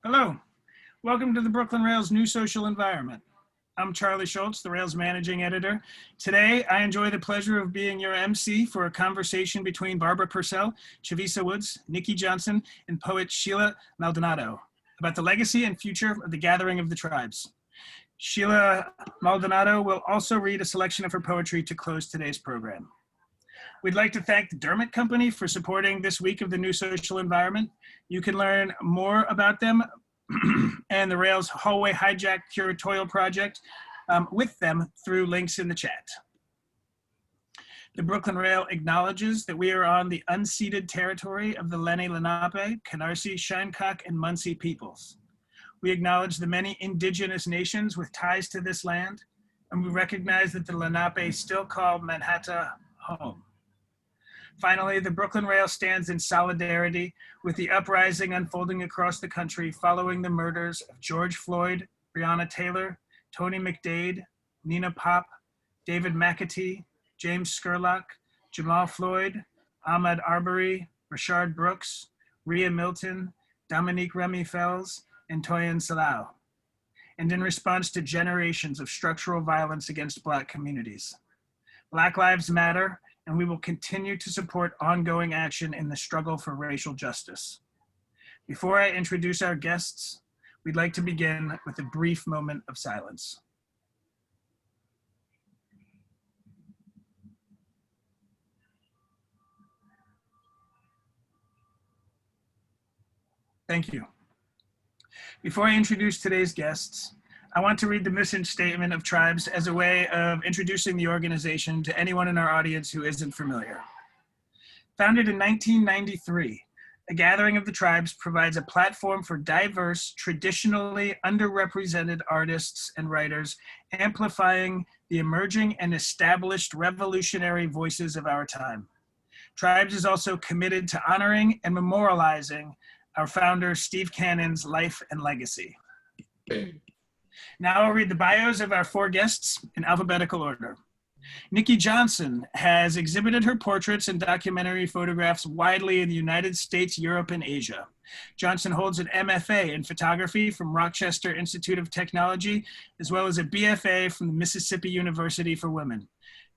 Hello, welcome to the Brooklyn Rail's new social environment. I'm Charlie Schultz, the Rail's managing editor. Today, I enjoy the pleasure of being your MC for a conversation between Barbara Purcell, Chavisa Woods, Nikki Johnson, and poet Sheila Maldonado about the legacy and future of the Gathering of the Tribes. Sheila Maldonado will also read a selection of her poetry to close today's program. We'd like to thank the Dermot Company for supporting this week of the new social environment. You can learn more about them and the Rail's Hallway Hijack curatorial project with them through links in the chat. The Brooklyn Rail acknowledges that we are on the unceded territory of the Lenni Lenape, Canarsie, Shinnecock, and Munsee peoples. We acknowledge the many indigenous nations with ties to this land, and we recognize that the Lenape still call Manhattan home. Finally, the Brooklyn Rail stands in solidarity with the uprising unfolding across the country following the murders of George Floyd, Breonna Taylor, Tony McDade, Nina Pop, David McAtee, James Scurlock, Jamal Floyd, Ahmaud Arbery, Rashard Brooks, Rhea Milton, Dominique Remy Fells, and Toyin Salau, and in response to generations of structural violence against Black communities. Black Lives Matter, and we will continue to support ongoing action in the struggle for racial justice. Before I introduce our guests, we'd like to begin with a brief moment of silence. Thank you. Before I introduce today's guests, I want to read the mission statement of Tribes as a way of introducing the organization to anyone in our audience who isn't familiar. Founded in 1993, the Gathering of the Tribes provides a platform for diverse, traditionally underrepresented artists and writers, amplifying the emerging and established revolutionary voices of our time. Tribes is also committed to honoring and memorializing our founder, Steve Cannon's life and legacy. Now I'll read the bios of our four guests in alphabetical order. Nikki Johnson has exhibited her portraits and documentary photographs widely in the United States, Europe, and Asia. Johnson holds an MFA in photography from Rochester Institute of Technology, as well as a BFA from the Mississippi University for Women.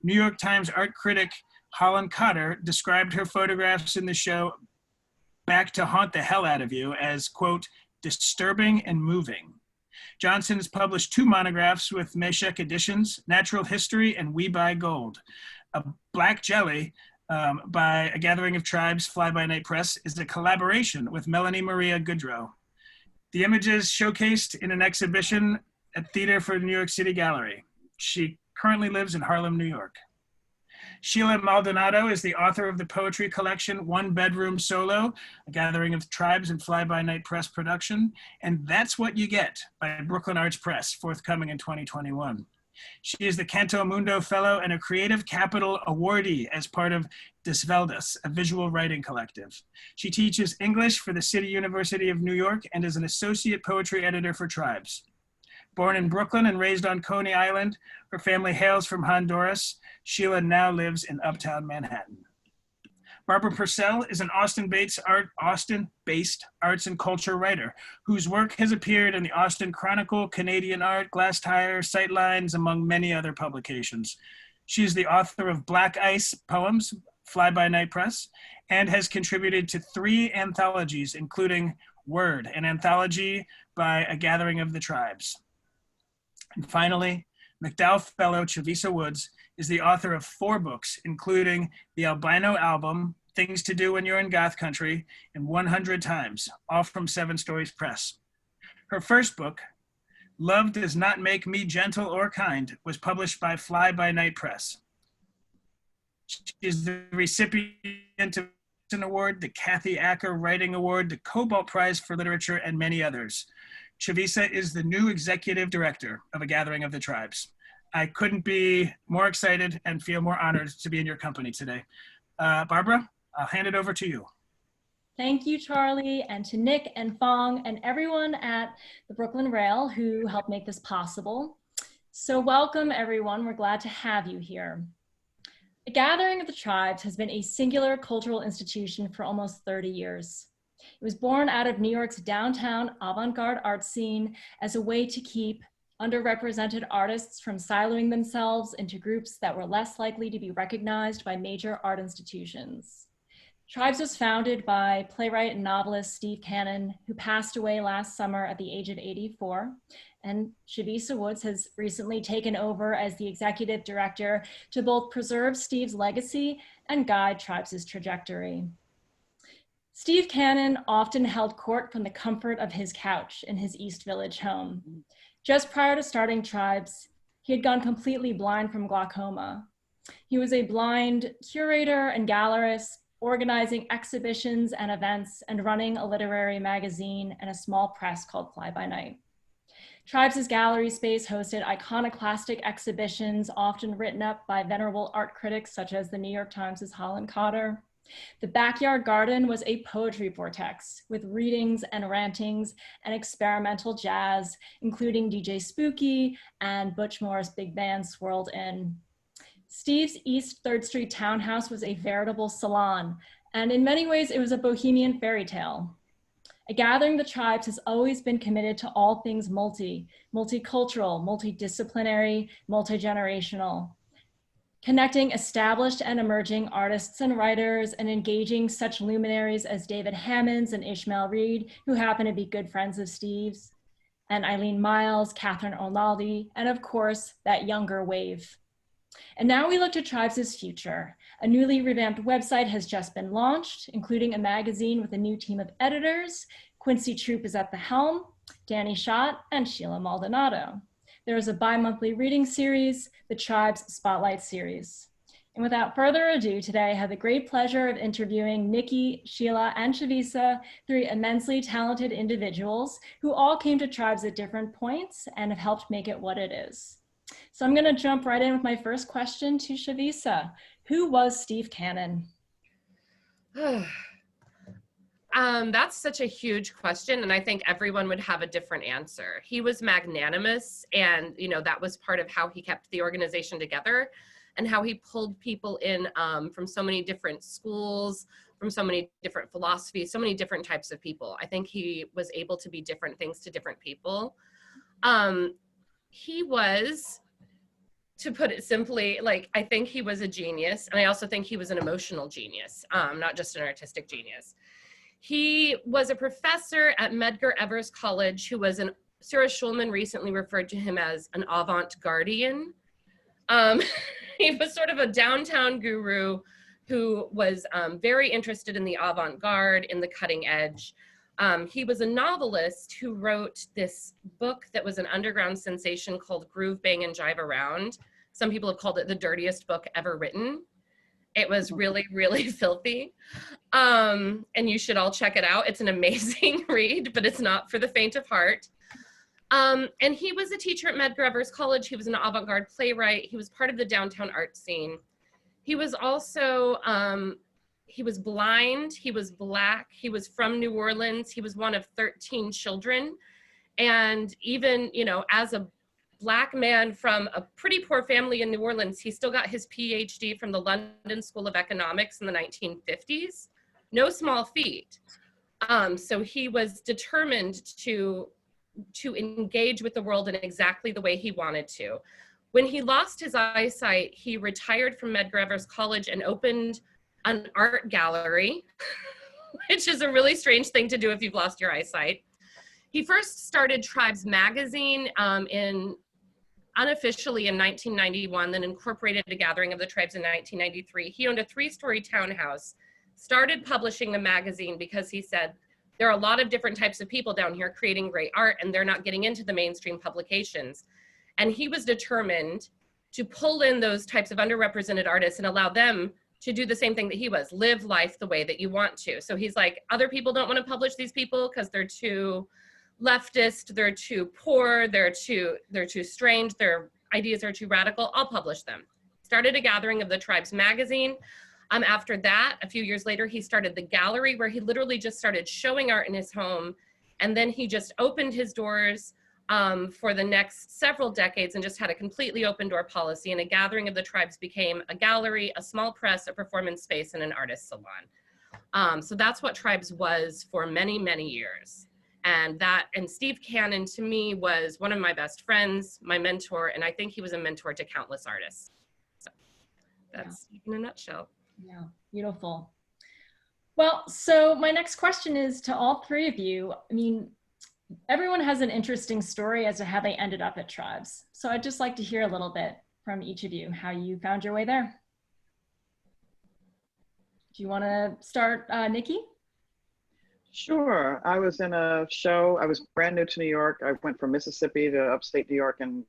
New York Times art critic Holland Cotter described her photographs in the show Back to Haunt the Hell Out of You as, quote, disturbing and moving. Johnson has published two monographs with Meshek Editions, Natural History and We Buy Gold. A Black Jelly by A Gathering of Tribes, Fly-By-Night Press, is a collaboration with Melanie Maria Goodrow. The images showcased in an exhibition at Theater for New York City Gallery. She currently lives in Harlem, New York. Sheila Maldonado is the author of the poetry collection One Bedroom Solo, A Gathering of Tribes and Fly-By-Night Press production, and That's What You Get by Brooklyn Arts Press, forthcoming in 2021. She is the Canto Mundo Fellow and a Creative Capital awardee as part of Desveldas, a visual writing collective. She teaches English for the City University of New York and is an associate poetry editor for Tribes. Born in Brooklyn and raised on Coney Island, her family hails from Honduras. Sheila now lives in Uptown Manhattan. Barbara Purcell is an Austin-based arts and culture writer whose work has appeared in the Austin Chronicle, Canadian Art, Glass Tire, Sightlines, among many other publications. She is the author of Black Ice Poems, Fly-By-Night Press, and has contributed to 3 anthologies, including Word, an anthology by A Gathering of the Tribes. And finally, MacDowell Fellow Chavisa Woods is the author of 4 books, including The Albino Album, Things to Do When You're in Goth Country, and 100 Times, all from 7 Stories Press. Her first book, Love Does Not Make Me Gentle or Kind, was published by Fly-By-Night Press. She is the recipient of an award, the Kathy Acker Writing Award, the Cobalt Prize for Literature, and many others. Chavisa is the new executive director of A Gathering of the Tribes. I couldn't be more excited and feel more honored to be in your company today. Barbara, I'll hand it over to you. Thank you, Charlie, and to Nick and Fong and everyone at the Brooklyn Rail who helped make this possible. So welcome, everyone. We're glad to have you here. The Gathering of the Tribes has been a singular cultural institution for almost 30 years. It was born out of New York's downtown avant-garde art scene as a way to keep underrepresented artists from siloing themselves into groups that were less likely to be recognized by major art institutions. Tribes was founded by playwright and novelist Steve Cannon, who passed away last summer at the age of 84. And Chavisa Woods has recently taken over as the executive director to both preserve Steve's legacy and guide Tribes' trajectory. Steve Cannon often held court from the comfort of his couch in his East Village home. Just prior to starting Tribes, he had gone completely blind from glaucoma. He was a blind curator and gallerist, organizing exhibitions and events and running a literary magazine and a small press called Fly By Night. Tribes' gallery space hosted iconoclastic exhibitions, often written up by venerable art critics such as the New York Times' Holland Cotter. The backyard garden was a poetry vortex with readings and rantings and experimental jazz, including DJ Spooky and Butch Morris big band swirled in. Steve's East 3rd Street townhouse was a veritable salon, and in many ways it was a bohemian fairy tale. A gathering the Tribes has always been committed to all things multicultural, multidisciplinary, multi-generational, connecting established and emerging artists and writers and engaging such luminaries as David Hammonds and Ishmael Reed, who happen to be good friends of Steve's, and Eileen Miles, Catherine O'Naldy, and of course, that younger wave. And now we look to Tribes' future. A newly revamped website has just been launched, including a magazine with a new team of editors. Quincy Troop is at the helm, Danny Schott, and Sheila Maldonado. There is a bi-monthly reading series, the Tribes Spotlight Series. And without further ado, today I have the great pleasure of interviewing Nikki, Sheila, and Chavisa, three immensely talented individuals who all came to Tribes at different points and have helped make it what it is. So I'm gonna jump right in with my first question to Chavisa. Who was Steve Cannon? That's such a huge question, and I think everyone would have a different answer. He was magnanimous, and that was part of how he kept the organization together and how he pulled people in from so many different schools, from so many different philosophies, so many different types of people. I think he was able to be different things to different people. He was, to put it simply, I think he was a genius, and I also think he was an emotional genius, not just an artistic genius. He was a professor at Medgar Evers College who was Sarah Schulman recently referred to him as an avant-gardian. He was sort of a downtown guru who was very interested in the avant-garde, in the cutting edge. He was a novelist who wrote this book that was an underground sensation called Groove, Bang, and Jive Around. Some people have called it the dirtiest book ever written. It was really, really filthy. And you should all check it out. It's an amazing read, but it's not for the faint of heart. And he was a teacher at Medgar Evers College. He was an avant-garde playwright. He was part of the downtown art scene. He was also, he was blind, he was Black, he was from New Orleans. He was one of 13 children. And even, as a Black man from a pretty poor family in New Orleans, he still got his PhD from the London School of Economics in the 1950s. No small feat. So he was determined to engage with the world in exactly the way he wanted to. When he lost his eyesight, he retired from Medgar Evers College and opened an art gallery, which is a really strange thing to do if you've lost your eyesight. He first started Tribes magazine unofficially in 1991, then incorporated a gathering of the Tribes in 1993. He owned a 3-story townhouse, started publishing the magazine because he said, there are a lot of different types of people down here creating great art and they're not getting into the mainstream publications. And he was determined to pull in those types of underrepresented artists and allow them to do the same thing that he was, live life the way that you want to. So he's like, other people don't want to publish these people because they're too leftist, they're too poor, they're too strange, their ideas are too radical. I'll publish them. Started a gathering of the Tribes magazine. After that, a few years later, he started the gallery where he literally just started showing art in his home. And then he just opened his doors for the next several decades and just had a completely open door policy. And a gathering of the Tribes became a gallery, a small press, a performance space, and an artist salon. So that's what Tribes was for many, many years. And Steve Cannon to me was one of my best friends, my mentor, and I think he was a mentor to countless artists. So that's Steve in a nutshell. Yeah, beautiful. Well, so my next question is to all three of you. I mean, everyone has an interesting story as to how they ended up at Tribes. So I'd just like to hear a little bit from each of you, how you found your way there. Do you want to start, Nikki? Sure. I was in a show. I was brand new to New York. I went from Mississippi to upstate New York and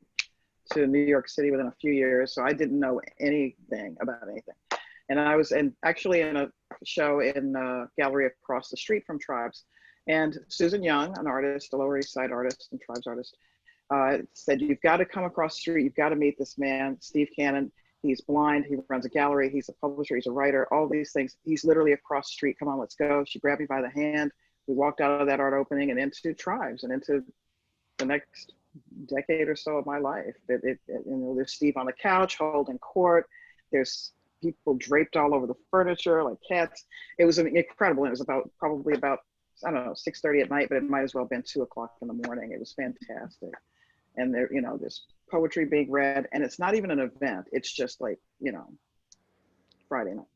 to New York City within a few years. So I didn't know anything about anything. And I was actually in a show in a gallery across the street from Tribes. And Susan Young, an artist, a Lower East Side artist and Tribes artist, said, you've got to come across the street. You've got to meet this man, Steve Cannon. He's blind. He runs a gallery. He's a publisher. He's a writer, all these things. He's literally across the street. Come on, let's go. She grabbed me by the hand. We walked out of that art opening and into Tribes and into the next decade or so of my life. There's Steve on the couch holding court. There's people draped all over the furniture like cats. It was incredible. It was probably about, I don't know, 6:30 at night, but it might as well have been 2 o'clock in the morning. It was fantastic. And there, there's poetry being read, and it's not even an event. It's just like, Friday night.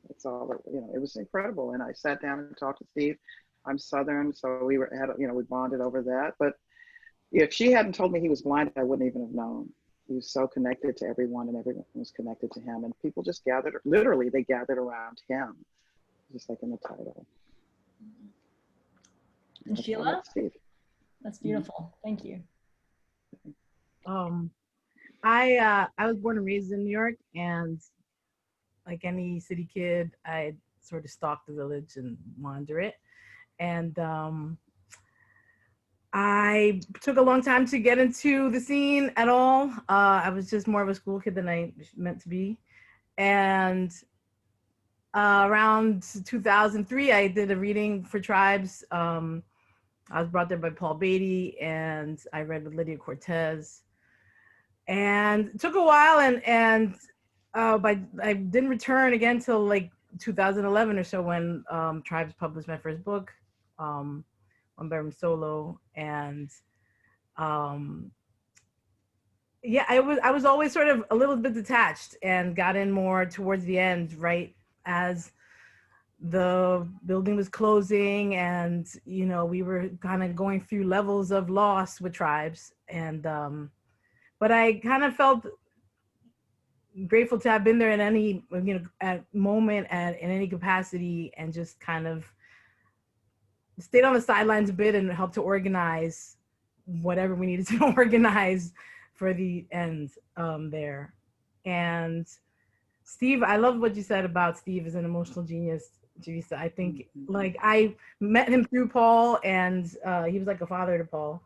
It's all, it was incredible. And I sat down and talked to Steve. I'm Southern, so we bonded over that. But if she hadn't told me he was blind, I wouldn't even have known. He was so connected to everyone, and everyone was connected to him. And people just literally they gathered around him, just like in the title. And Sheila? That's beautiful. Thank you. I was born and raised in New York, and like any city kid, I sort of stalked the village and wander it. And I took a long time to get into the scene at all. I was just more of a school kid than I meant to be. And around 2003, I did a reading for Tribes. I was brought there by Paul Beatty, and I read with Lydia Cortez. And it took a while, and I didn't return again till like 2011 or so, when Tribes published my first book, One Bedroom Solo. And yeah, I was always sort of a little bit detached, and got in more towards the end, right as the building was closing, and we were kind of going through levels of loss with Tribes. And but I kind of felt grateful to have been there in any at moment and in any capacity, and just kind of stayed on the sidelines a bit and helped to organize whatever we needed to organize for the end there. And Steve, I love what you said about Steve as an emotional genius, Chavisa. I think like I met him through Paul, and he was like a father to Paul,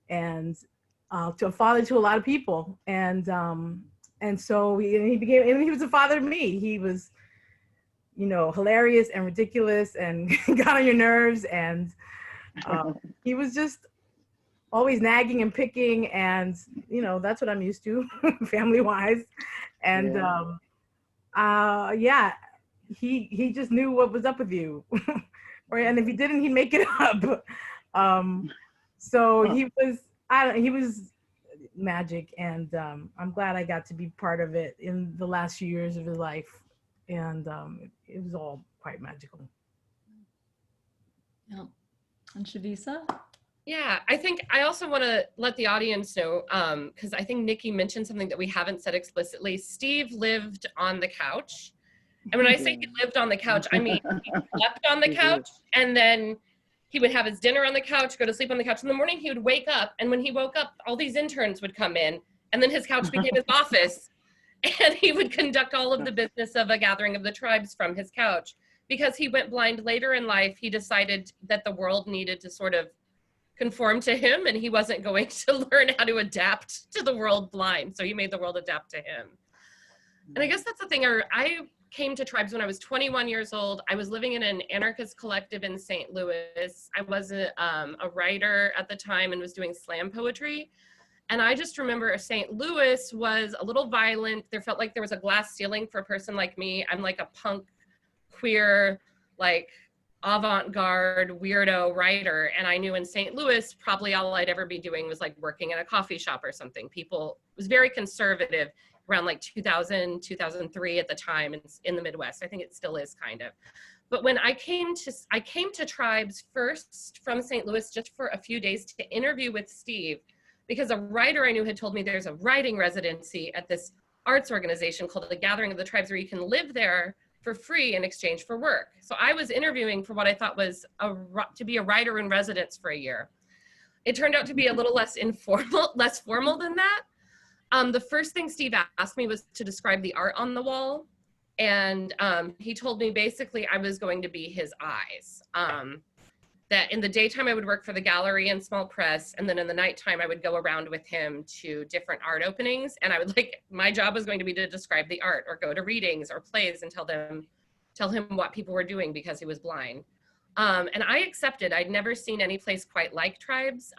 and to a father to a lot of people. And so he was a father to me. He was, hilarious and ridiculous and got on your nerves. And he was just always nagging and picking. And, that's what I'm used to family wise. And yeah, he just knew what was up with you. And if he didn't, he'd make it up. So he was magic, and I'm glad I got to be part of it in the last few years of his life, and it was all quite magical. Yeah. And Chavisa? Yeah, I think I also want to let the audience know, because I think Nikki mentioned something that we haven't said explicitly. Steve lived on the couch. And when I say he lived on the couch, I mean he slept on the couch, and then he would have his dinner on the couch, go to sleep on the couch. In the morning, he would wake up, and when he woke up, all these interns would come in, and then his couch became his office, and he would conduct all of the business of a gathering of the Tribes from his couch. Because he went blind later in life, he decided that the world needed to sort of conform to him, and he wasn't going to learn how to adapt to the world blind, so he made the world adapt to him. And I guess that's the thing. I came to Tribes when I was 21 years old. I was living in an anarchist collective in St. Louis. I was a writer at the time and was doing slam poetry. And I just remember St. Louis was a little violent. There felt like there was a glass ceiling for a person like me. I'm like a punk, queer, like avant-garde weirdo writer, and I knew in St. Louis probably all I'd ever be doing was like working at a coffee shop or something. People, it was very conservative around like 2000, 2003 at the time in the Midwest. I think it still is kind of. But when I came to Tribes first from St. Louis just for a few days to interview with Steve, because a writer I knew had told me there's a writing residency at this arts organization called the Gathering of the Tribes, where you can live there for free in exchange for work. So I was interviewing for what I thought was to be a writer in residence for a year. It turned out to be a little less formal than that. The first thing Steve asked me was to describe the art on the wall. And he told me basically I was going to be his eyes. That in the daytime I would work for the gallery and small press, and then in the nighttime I would go around with him to different art openings, and I would my job was going to be to describe the art or go to readings or plays and tell him what people were doing because he was blind. And I accepted. I'd never seen any place quite like Tribes.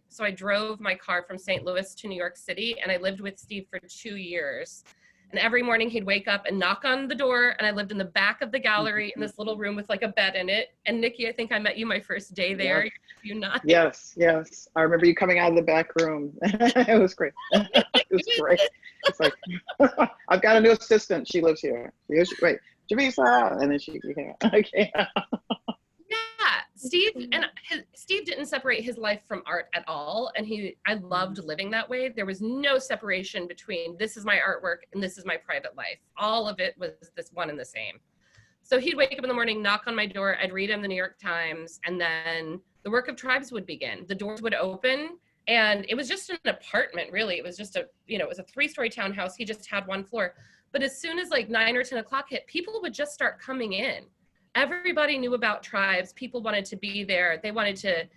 So I drove my car from St. Louis to New York City, and I lived with Steve for 2 years. And every morning he'd wake up and knock on the door, and I lived in the back of the gallery in this little room with like a bed in it. And Nikki, I think I met you my first day there. Yes. You not? Yes, yes. I remember you coming out of the back room. It was great. It was great. It's like, I've got a new assistant. She lives here. Wait, Chavisa, and then she came out. Okay. Yeah, Steve didn't separate his life from art at all, and I loved living that way. There was no separation between this is my artwork and this is my private life. All of it was this one and the same. So he'd wake up in the morning, knock on my door, I'd read him the New York Times, and then the work of Tribes would begin. The doors would open, and it was just an apartment, really. It was just it was a 3-story townhouse. He just had 1 floor. But as soon as like 9 or 10 o'clock hit, people would just start coming in. Everybody knew about Tribes. People wanted to be there. They wanted to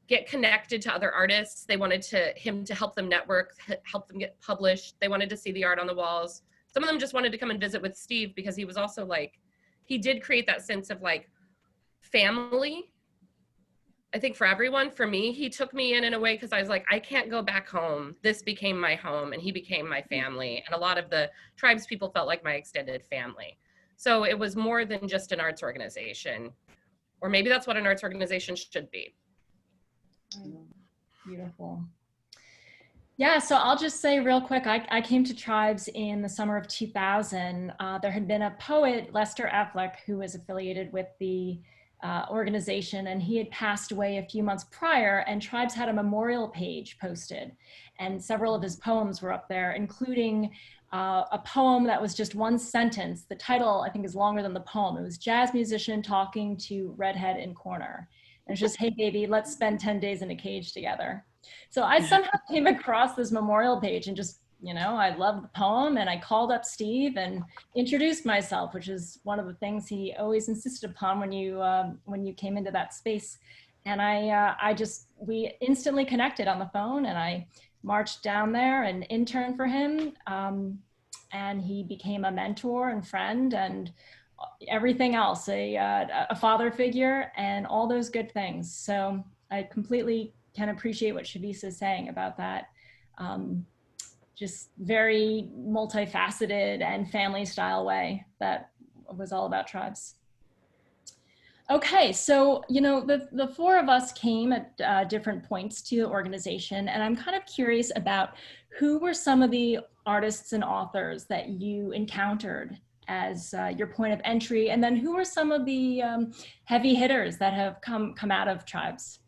get connected to other artists. They wanted him to help them network, help them get published. They wanted to see the art on the walls. Some of them just wanted to come and visit with Steve because he was also like, he did create that sense of like family. I think for everyone, for me, he took me in a way because I was like, I can't go back home. This became my home, and he became my family. And a lot of the Tribes people felt like my extended family. So it was more than just an arts organization, or maybe that's what an arts organization should be. Beautiful. Yeah, so I'll just say real quick, I came to Tribes in the summer of 2000. There had been a poet, Lester Affleck, who was affiliated with the organization, and he had passed away a few months prior, and Tribes had a memorial page posted, and several of his poems were up there, including a poem that was just 1 sentence. The title, I think, is longer than the poem. It was Jazz Musician Talking to Redhead in Corner. And it's just, hey, baby, let's spend 10 days in a cage together. So I somehow came across this memorial page and just, I loved the poem, and I called up Steve and introduced myself, which is one of the things he always insisted upon when you came into that space. And we instantly connected on the phone, and I marched down there and interned for him. And he became a mentor and friend and everything else, a father figure and all those good things. So I completely can appreciate what Chavisa is saying about that. Just very multifaceted and family style way that was all about Tribes. Okay, so, the 4 of us came at different points to the organization, and I'm kind of curious about who were some of the artists and authors that you encountered as your point of entry, and then who were some of the heavy hitters that have come out of Tribes?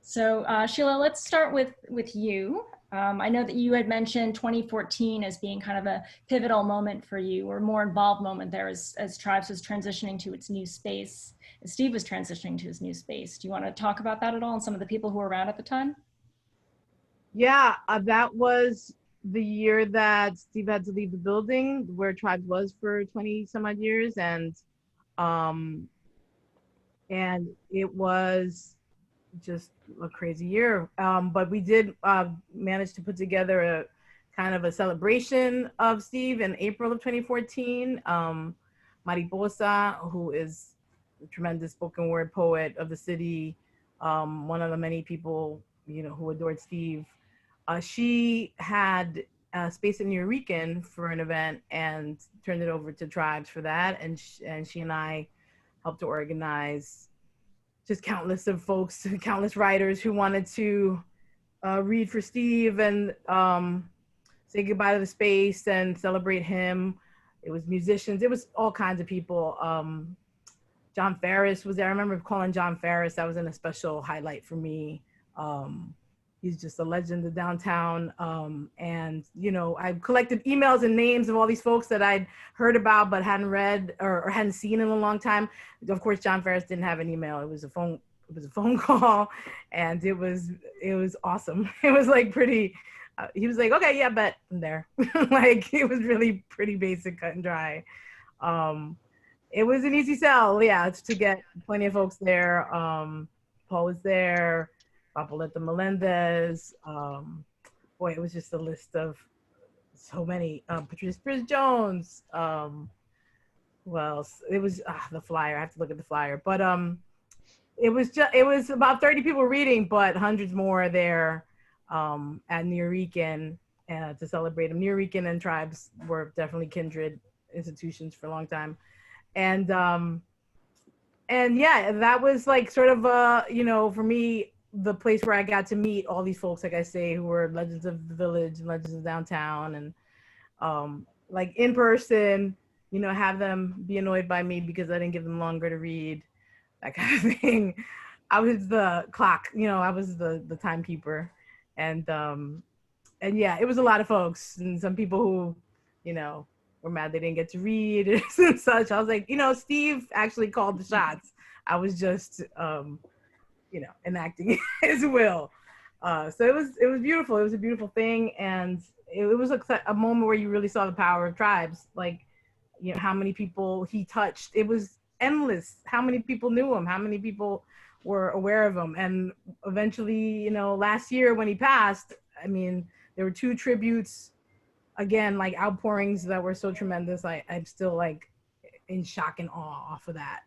So Sheila, let's start with you. I know that you had mentioned 2014 as being kind of a pivotal moment for you, or more involved moment there as Tribes was transitioning to its new space. Steve was transitioning to his new space. Do you want to talk about that at all and some of the people who were around at the time? Yeah, that was the year that Steve had to leave the building where Tribes was for 20 some odd years. And it was just a crazy year. But we did manage to put together a kind of a celebration of Steve in April of 2014. Mariposa, who is a tremendous spoken word poet of the city, one of the many people, who adored Steve. She had space in New Rican for an event and turned it over to Tribes for that. And she and I helped to organize just countless of folks, countless writers who wanted to read for Steve and say goodbye to the space and celebrate him. It was musicians, it was all kinds of people. John Ferris was there. I remember calling John Ferris. That was a special highlight for me. He's just a legend of downtown. And, you know, I collected emails and names of all these folks that I'd heard about but hadn't read or hadn't seen in a long time. Of course, John Ferris didn't have an email. It was a phone call, and it was awesome. It was like pretty, he was like, okay, yeah, bet I'm there. Like, it was really pretty basic, cut and dry. It was an easy sell, yeah, to get plenty of folks there. Paul was there, Papaleta Melendez. Boy, it was just a list of so many. Patricia Spears-Jones. Who else? It was the flyer. I have to look at the flyer. But it was about 30 people reading, but hundreds more there at Nuyorican to celebrate them. Nuyorican and Tribes were definitely kindred institutions for a long time. And yeah, that was like sort of you know, for me, the place where I got to meet all these folks, like I say, who were legends of the village and legends of downtown, and like in person, you know, have them be annoyed by me because I didn't give them longer to read, that kind of thing. I was the clock, you know, I was the timekeeper, and yeah, it was a lot of folks, and some people who, you know, were mad they didn't get to read and such. I was like, you know, Steve actually called the shots. I was just, you know, enacting his will. So it was beautiful. It was a beautiful thing. And it was a moment where you really saw the power of Tribes. Like, you know, how many people he touched. It was endless. How many people knew him? How many people were aware of him? And eventually, you know, last year when he passed, I mean, there were 2 tributes, again, like outpourings that were so tremendous. I'm still like in shock and awe off of that.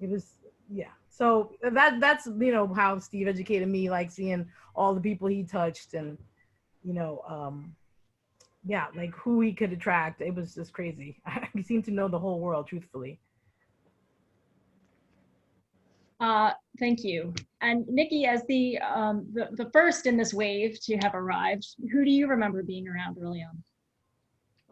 It was, yeah. So that's, you know, how Steve educated me, like seeing all the people he touched and, you know, yeah, like who he could attract. It was just crazy. He seemed to know the whole world, truthfully. Thank you. And Nikki, as the first in this wave to have arrived, who do you remember being around early on?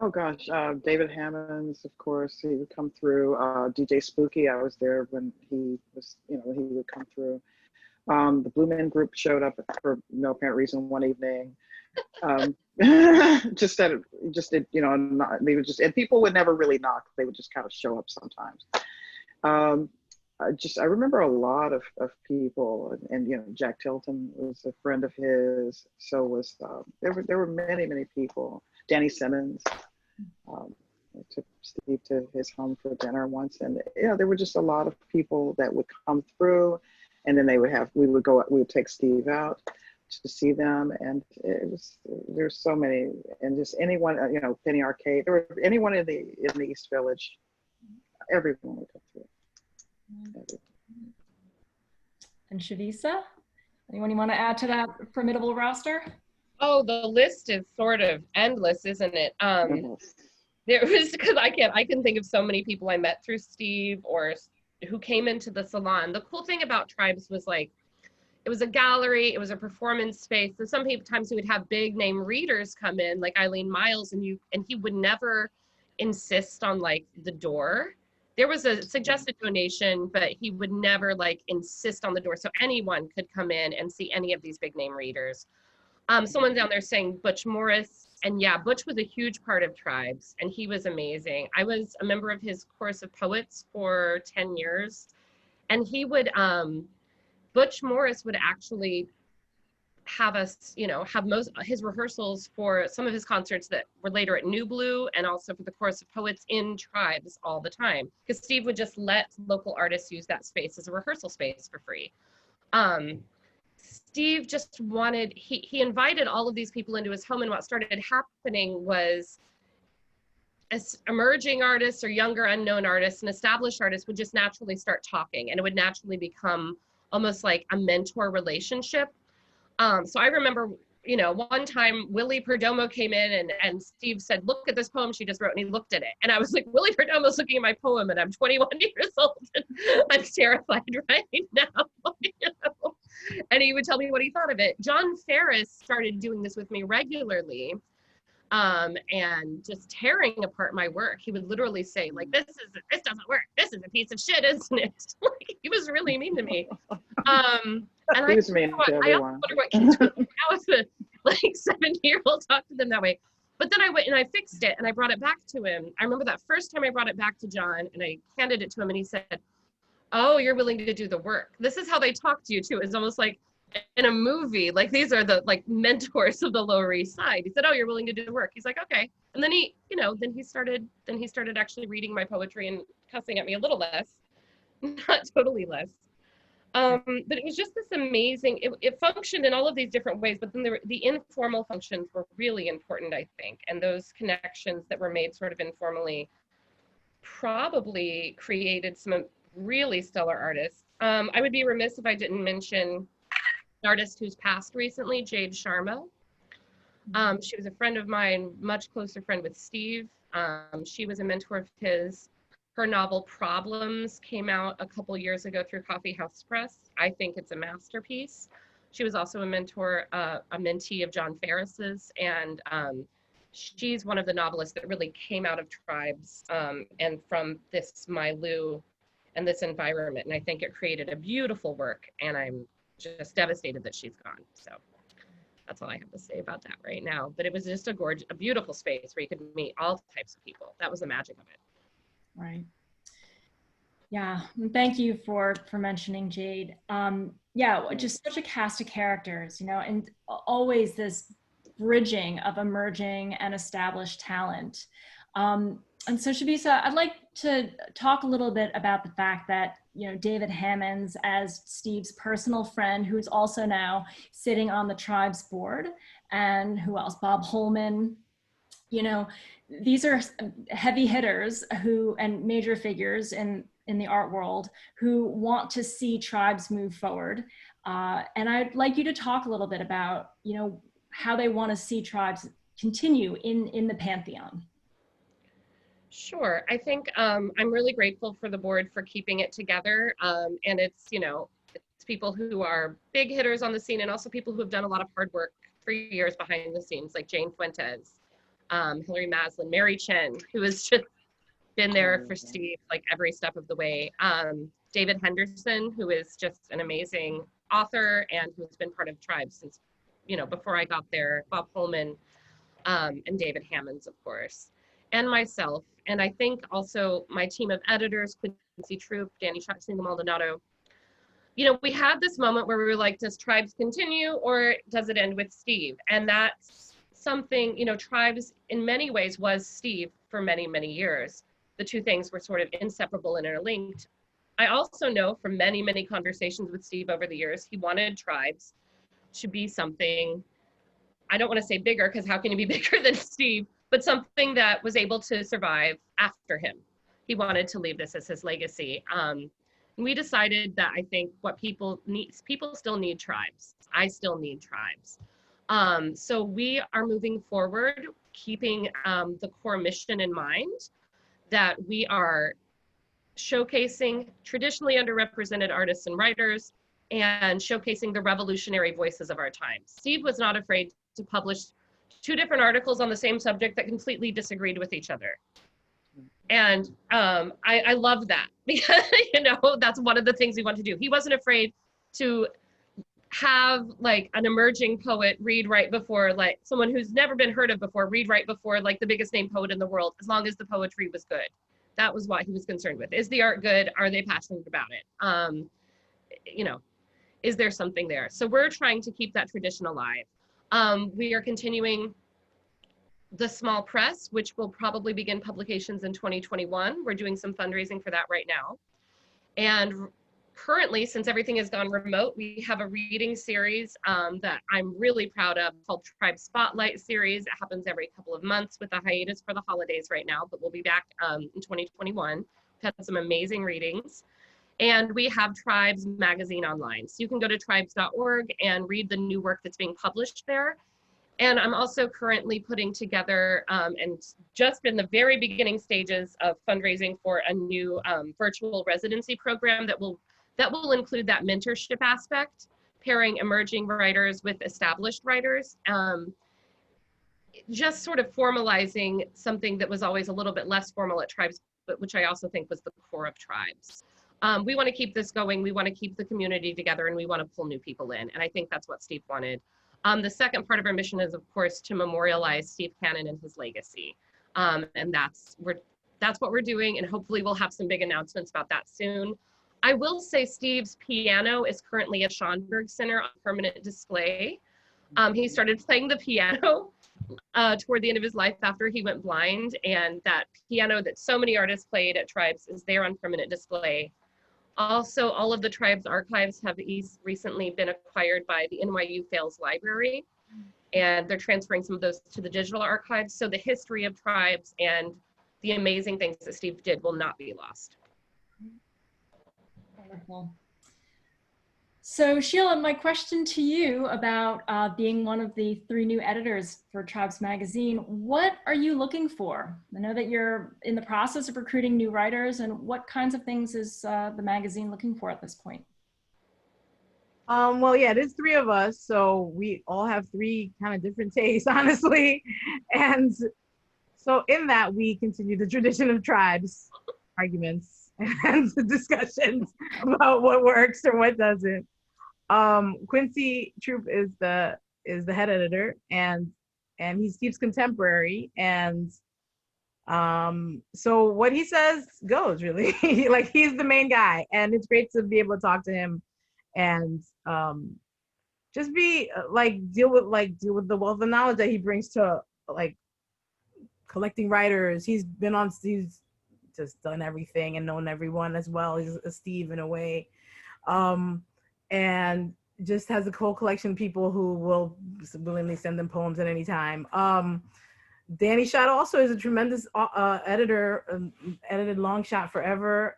Oh gosh, David Hammonds, of course, he would come through. DJ Spooky, I was there when he was, you know, he would come through. The Blue Men Group showed up for no apparent reason one evening. Just did, you know, they would just, and people would never really knock. They would just kind of show up sometimes. I remember a lot of people, and you know, Jack Tilton was a friend of his. So was there were many people. Danny Simmons. I took Steve to his home for dinner once, and yeah, there were just a lot of people that would come through, and then we would take Steve out to see them, and there's so many, and just anyone, you know, Penny Arcade, there were anyone in the East Village, everyone would come through. And Chavisa, anyone you want to add to that formidable roster? Oh, the list is sort of endless, isn't it? There was, because I can think of so many people I met through Steve or who came into the salon. The cool thing about Tribes was like, it was a gallery, it was a performance space. So sometimes he would have big name readers come in, like Eileen Miles, and he would never insist on like the door. There was a suggested donation, but he would never like insist on the door. So anyone could come in and see any of these big name readers. Someone down there saying Butch Morris, and yeah, Butch was a huge part of Tribes, and he was amazing. I was a member of his chorus of poets for 10 years, and he would, Butch Morris would actually have us, you know, have most his rehearsals for some of his concerts that were later at New Blue, and also for the chorus of poets in Tribes all the time, because Steve would just let local artists use that space as a rehearsal space for free. Steve just wanted, he invited all of these people into his home, and what started happening was as emerging artists or younger unknown artists and established artists would just naturally start talking, and it would naturally become almost like a mentor relationship. So I remember, you know, one time Willie Perdomo came in and Steve said, look at this poem she just wrote, and he looked at it. And I was like, Willie Perdomo's looking at my poem and I'm 21 years old and I'm terrified right now. You know? And he would tell me what he thought of it. John Ferris started doing this with me regularly, and just tearing apart my work. He would literally say, like, this doesn't work. This is a piece of shit, isn't it? Like, he was really mean to me. And He was mean to I also everyone. wonder what kids would do now if a like 7-year-old talked to them that way. But then I went and I fixed it and I brought it back to him. I remember that first time I brought it back to John and I handed it to him and he said, oh, you're willing to do the work. This is how they talk to you too. It's almost like in a movie, like these are the like mentors of the Lower East Side. He said, oh, you're willing to do the work. He's like, okay. And then he, you know, then he started actually reading my poetry and cussing at me a little less, not totally less. But it was just this amazing, it functioned in all of these different ways, but then the informal functions were really important, I think. And those connections that were made sort of informally probably created some really stellar artists. I would be remiss if I didn't mention an artist who's passed recently, Jade Sharma. She was a friend of mine, much closer friend with Steve. She was a mentor of his. Her novel Problems came out a couple years ago through Coffee House Press. I think it's a masterpiece. She was also a mentor, a mentee of John Ferris's, and she's one of the novelists that really came out of tribes and from this milieu and this environment. And I think it created a beautiful work, and I'm just devastated that she's gone. So that's all I have to say about that right now. But it was just a beautiful space where you could meet all types of people. That was the magic of it. Right. Yeah. And thank you for mentioning Jade. Yeah, just such a cast of characters, you know, and always this bridging of emerging and established talent. And so Chavisa, I'd like to talk a little bit about the fact that, you know, David Hammonds, as Steve's personal friend, who's also now sitting on the tribe's board, and who else? Bob Holman. You know, these are heavy hitters who, and major figures in the art world, who want to see tribes move forward. And I'd like you to talk a little bit about, you know, how they want to see tribes continue in the pantheon. Sure. I think I'm really grateful for the board for keeping it together. And it's, you know, it's people who are big hitters on the scene and also people who have done a lot of hard work for years behind the scenes, like Jane Fuentes, Hilary Maslin, Mary Chen, who has just been there for Steve like every step of the way. David Henderson, who is just an amazing author and who's been part of Tribe since, you know, before I got there. Bob Holman, and David Hammonds, of course, and myself. And I think also my team of editors, Quincy Troop, Jade Maldonado. You know, we had this moment where we were like, does Tribes continue or does it end with Steve? And that's something, you know, Tribes in many ways was Steve for many, many years. The two things were sort of inseparable and interlinked. I also know from many, many conversations with Steve over the years, he wanted Tribes to be something, I don't want to say bigger, because how can you be bigger than Steve, but something that was able to survive after him. He wanted to leave this as his legacy. We decided that I think what people still need Tribes. I still need Tribes. So we are moving forward, keeping the core mission in mind, that we are showcasing traditionally underrepresented artists and writers and showcasing the revolutionary voices of our time. Steve was not afraid to publish 2 different articles on the same subject that completely disagreed with each other. And I love that, because, you know, that's one of the things we want to do. He wasn't afraid to have like an emerging poet read right before, like someone who's never been heard of before, read right before like the biggest name poet in the world, as long as the poetry was good. That was what he was concerned with. Is the art good? Are they passionate about it? You know, is there something there? So we're trying to keep that tradition alive. We are continuing the small press, which will probably begin publications in 2021. We're doing some fundraising for that right now. And currently, since everything has gone remote, we have a reading series that I'm really proud of called Tribe Spotlight Series. It happens every couple of months with a hiatus for the holidays right now, but we'll be back in 2021. We've had some amazing readings. And we have Tribes magazine online. So you can go to tribes.org and read the new work that's being published there. And I'm also currently putting together and just in the very beginning stages of fundraising for a new virtual residency program that will include that mentorship aspect, pairing emerging writers with established writers. Just sort of formalizing something that was always a little bit less formal at Tribes, but which I also think was the core of Tribes. We want to keep this going. We want to keep the community together, and we want to pull new people in. And I think that's what Steve wanted. The second part of our mission is, of course, to memorialize Steve Cannon and his legacy. And that's what we're doing. And hopefully we'll have some big announcements about that soon. I will say Steve's piano is currently at Schonberg Center on permanent display. He started playing the piano toward the end of his life after he went blind. And that piano that so many artists played at Tribes is there on permanent display. Also, all of the Tribes archives have recently been acquired by the NYU Fales Library, and they're transferring some of those to the digital archives. So the history of Tribes and the amazing things that Steve did will not be lost. Wonderful. So Sheila, my question to you about being one of the 3 new editors for Tribes Magazine, what are you looking for? I know that you're in the process of recruiting new writers, and what kinds of things is the magazine looking for at this point? Well, yeah, there's 3 of us, so we all have 3 kind of different tastes, honestly. And so in that, we continue the tradition of Tribes arguments and discussions about what works or what doesn't. Quincy Troop is the head editor, and he's Steve's contemporary, and so what he says goes, really. Like, he's the main guy, and it's great to be able to talk to him and just be deal with the wealth of knowledge that he brings to like collecting writers. He's just done everything and known everyone as well. He's a Steve in a way. And just has a whole collection of people who will willingly send them poems at any time. Danny Schott also is a tremendous editor, edited Long Shot Forever,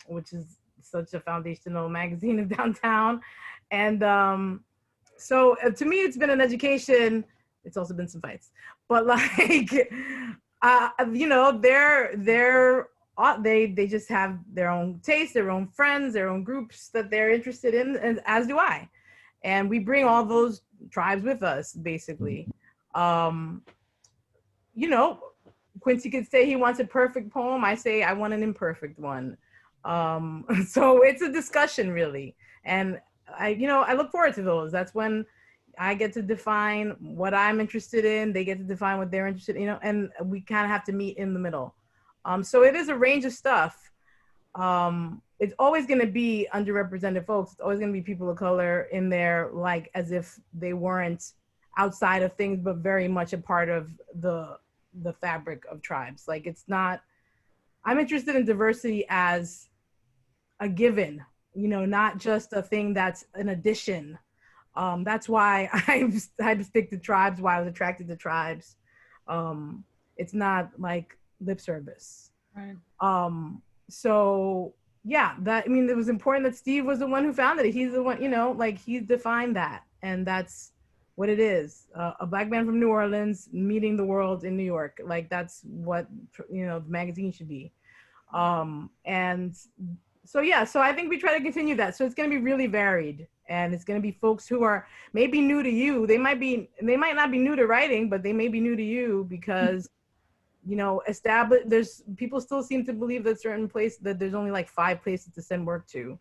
which is such a foundational magazine of downtown. And so to me, it's been an education. It's also been some fights, but like, you know, they just have their own taste, their own friends, their own groups that they're interested in, and as do I. And we bring all those tribes with us, basically. You know, Quincy could say he wants a perfect poem. I say I want an imperfect one. So it's a discussion, really. And I look forward to those. That's when I get to define what I'm interested in. They get to define what they're interested in, and we kind of have to meet in the middle. So it is a range of stuff. It's always going to be underrepresented folks. It's always going to be people of color in there, like as if they weren't outside of things, but very much a part of the fabric of Tribes. Like, it's not, I'm interested in diversity as a given, you know, not just a thing that's an addition. That's why I had to stick to Tribes, why I was attracted to Tribes. It's not like lip service. Right. So yeah, it was important that Steve was the one who founded it. He's the one, you know, like, he defined that, and that's what it is. A Black man from New Orleans meeting the world in New York. Like, that's what, you know, the magazine should be. And so yeah, so I think we try to continue that. So it's going to be really varied, and it's going to be folks who are maybe new to you. They might not be new to writing, but they may be new to you because, you know, people still seem to believe that that there's only like 5 places to send work to.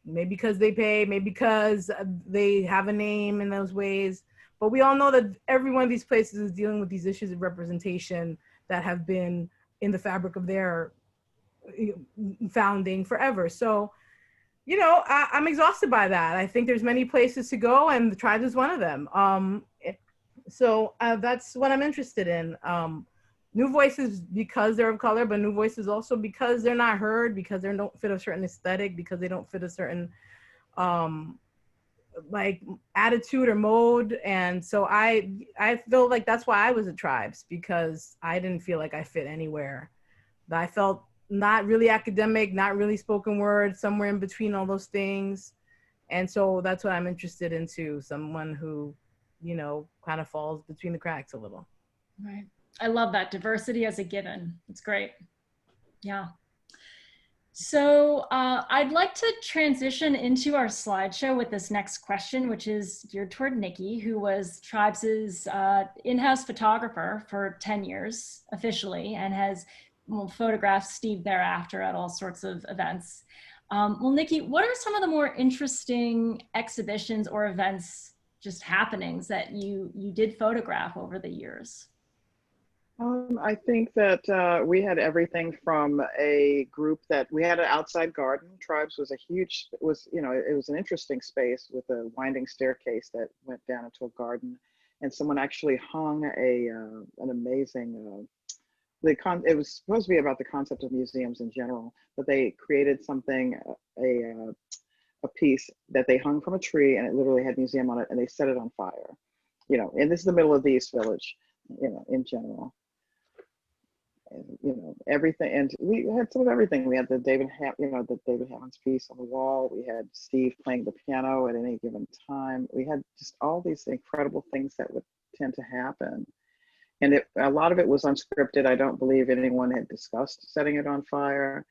Maybe because they pay, maybe because they have a name in those ways. But we all know that every one of these places is dealing with these issues of representation that have been in the fabric of their founding forever. So, you know, I'm exhausted by that. I think there's many places to go, and the Tribes is one of them. So that's what I'm interested in. New voices because they're of color, but new voices also because they're not heard, because they don't fit a certain aesthetic, because they don't fit a certain like attitude or mode. And so I feel like that's why I was at Tribes, because I didn't feel like I fit anywhere. I felt not really academic, not really spoken word, somewhere in between all those things. And so that's what I'm interested in too, someone who kind of falls between the cracks a little. Right. I love that, diversity as a given. It's great. Yeah. So I'd like to transition into our slideshow with this next question, which is geared toward Nikki, who was Tribes' in-house photographer for 10 years officially, and has photographed Steve thereafter at all sorts of events. Well, Nikki, what are some of the more interesting exhibitions or events, just happenings, that you did photograph over the years? I think that we had everything from a group that we had an outside garden. Tribes was a huge, it was an interesting space with a winding staircase that went down into a garden, and someone actually hung an amazing. It was supposed to be about the concept of museums in general, but they created something, a piece that they hung from a tree, and it literally had museum on it, and they set it on fire. And this is the middle of the East Village, in general. And, everything, and we had some of everything. We had the David Hammond's piece on the wall. We had Steve playing the piano at any given time. We had just all these incredible things that would tend to happen. And a lot of it was unscripted. I don't believe anyone had discussed setting it on fire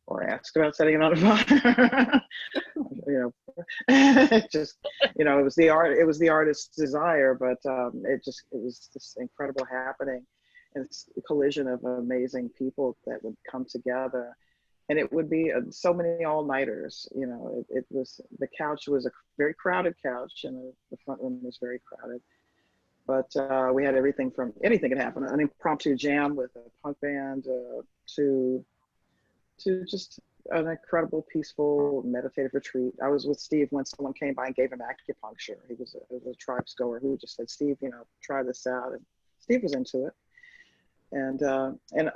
or asked about setting it on fire. It just, it was the artist's desire, but it was this incredible happening. And it's a collision of amazing people that would come together, and it would be so many all-nighters. It was, the couch was a very crowded couch, and the front room was very crowded. But we had everything from anything could happen, an impromptu jam with a punk band, to just an incredible, peaceful, meditative retreat. I was with Steve when someone came by and gave him acupuncture. He was a Tribes goer who just said, "Steve, try this out," and Steve was into it. And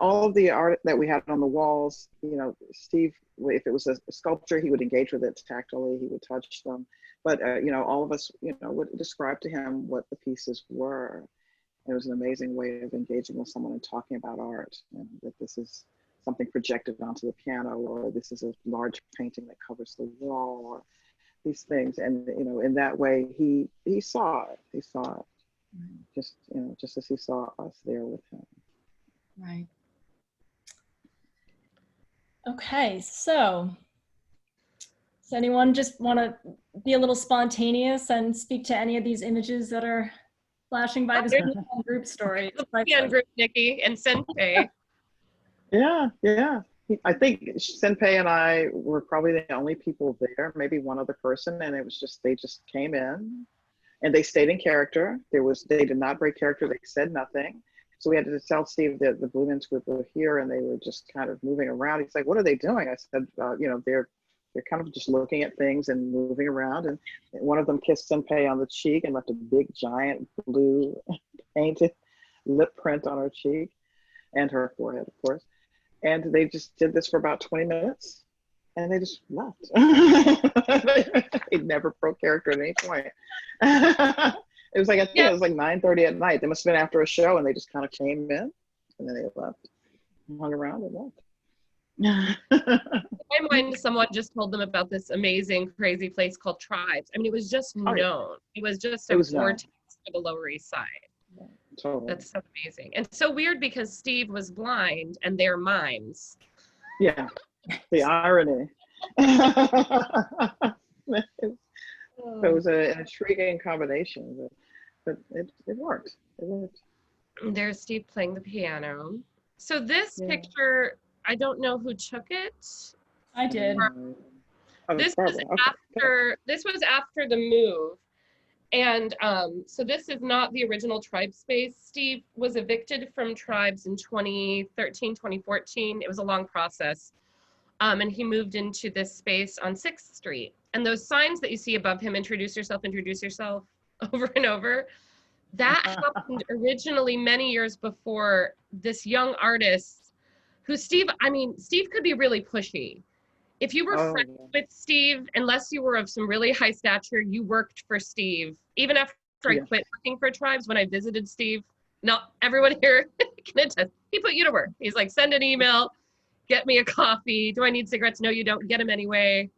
all of the art that we had on the walls, Steve, if it was a sculpture, he would engage with it tactily, he would touch them. But, all of us, would describe to him what the pieces were. And it was an amazing way of engaging with someone and talking about art, and that this is something projected onto the piano, or this is a large painting that covers the wall, or these things. And, in that way, he saw it. He saw it. Just as he saw us there with him. Right. Okay, so does anyone just want to be a little spontaneous and speak to any of these images that are flashing by? This group story. The group, Nikki and Senpei. Yeah. I think Senpei and I were probably the only people there, maybe one other person, and it was just, they just came in and they stayed in character. They did not break character. They said nothing. So we had to tell Steve that the Blue Men's group were here, and they were just kind of moving around. He's like, "What are they doing?" I said, they're kind of just looking at things and moving around." And one of them kissed Senpei on the cheek and left a big, giant blue painted lip print on her cheek and her forehead, of course. And they just did this for about 20 minutes, and they just left. They never broke character at any point. It was like, I think it was like 9:30 at night. They must have been after a show, and they just kind of came in, and then they left, hung around and left. In my mind, someone just told them about this amazing, crazy place called Tribes. I mean, it was just known. It was just a vortex for the Lower East Side. Yeah, totally. That's so amazing. And so weird because Steve was blind and they're mimes. Yeah, the irony. It was an intriguing combination, but it worked. It worked. There's Steve playing the piano. So this picture, I don't know who took it. I did. This was after the move. And so this is not the original Tribes space. Steve was evicted from Tribes in 2013, 2014. It was a long process. And he moved into this space on 6th Street. And those signs that you see above him, introduce yourself, over and over, that happened originally many years before this young artist who Steve could be really pushy. If you were friends with Steve, unless you were of some really high stature, you worked for Steve. Even after I quit working for Tribes, when I visited Steve, no, everyone here can attest, he put you to work. He's like, send an email, get me a coffee. Do I need cigarettes? No, you don't. Get them anyway.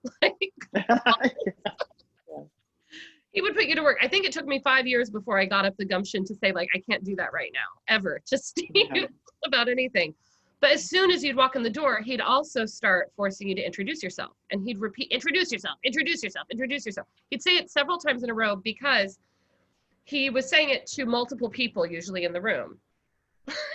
He would put you to work. I think it took me 5 years before I got up the gumption to say, like, I can't do that right now, ever, to Steve about anything. But as soon as you'd walk in the door, he'd also start forcing you to introduce yourself. And he'd repeat, introduce yourself, introduce yourself, introduce yourself. He'd say it several times in a row because he was saying it to multiple people, usually in the room.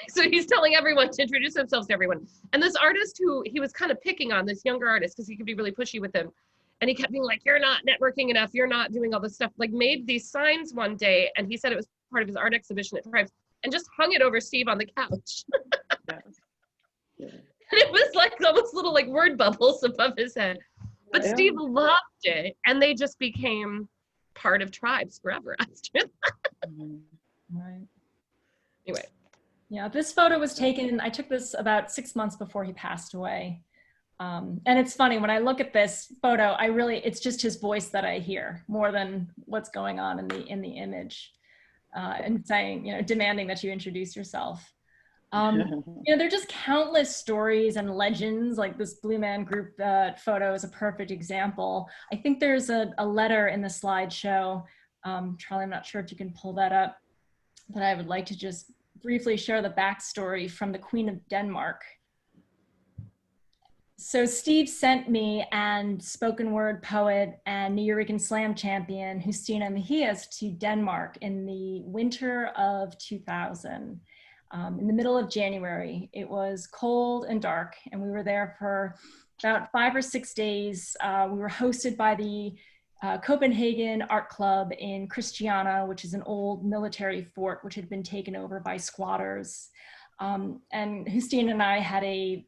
So he's telling everyone to introduce themselves to everyone. And this artist who he was kind of picking on, this younger artist, because he could be really pushy with him. And he kept being like, you're not networking enough. You're not doing all this stuff. Like, made these signs one day. And he said it was part of his art exhibition at Tribes, and just hung it over Steve on the couch. Yeah. And it was like almost little like word bubbles above his head. But Yeah. Steve loved it. And they just became part of Tribes forever after that. Right. Anyway. Yeah, this photo was taken, I took this about 6 months before he passed away. And it's funny, when I look at this photo, it's just his voice that I hear more than what's going on in the image, and saying, you know, demanding that you introduce yourself. You know, there are just countless stories and legends, like this Blue Man Group photo is a perfect example. I think there's a letter in the slideshow. Charlie, I'm not sure if you can pull that up, but I would like to just briefly share the backstory from the Queen of Denmark. So Steve sent me and spoken word poet and Nuyorican slam champion Justina Mejias to Denmark in the winter of 2000. In the middle of January. It was cold and dark, and we were there for about 5 or 6 days. We were hosted by the Copenhagen Art Club in Christiania, which is an old military fort which had been taken over by squatters. And Justine and I had a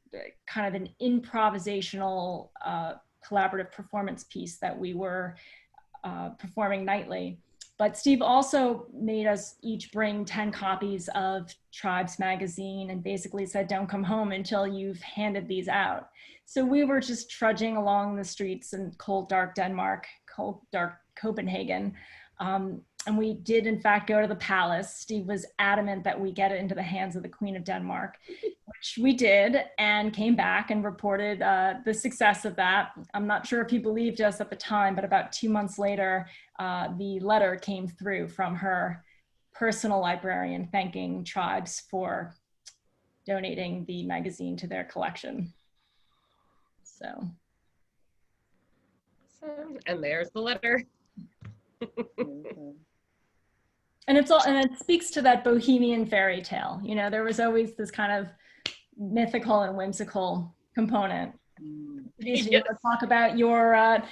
kind of an improvisational collaborative performance piece that we were performing nightly. But Steve also made us each bring 10 copies of Tribes magazine and basically said, don't come home until you've handed these out. So we were just trudging along the streets in cold, dark Denmark, cold, dark Copenhagen. And we did, in fact, go to the palace. Steve was adamant that we get it into the hands of the Queen of Denmark, which we did, and came back and reported the success of that. I'm not sure if he believed us at the time, but about 2 months later, the letter came through from her personal librarian thanking Tribes for donating the magazine to their collection. So. And there's the letter. And it speaks to that bohemian fairy tale. You know, there was always this kind of mythical and whimsical component. Yes. You want to talk about your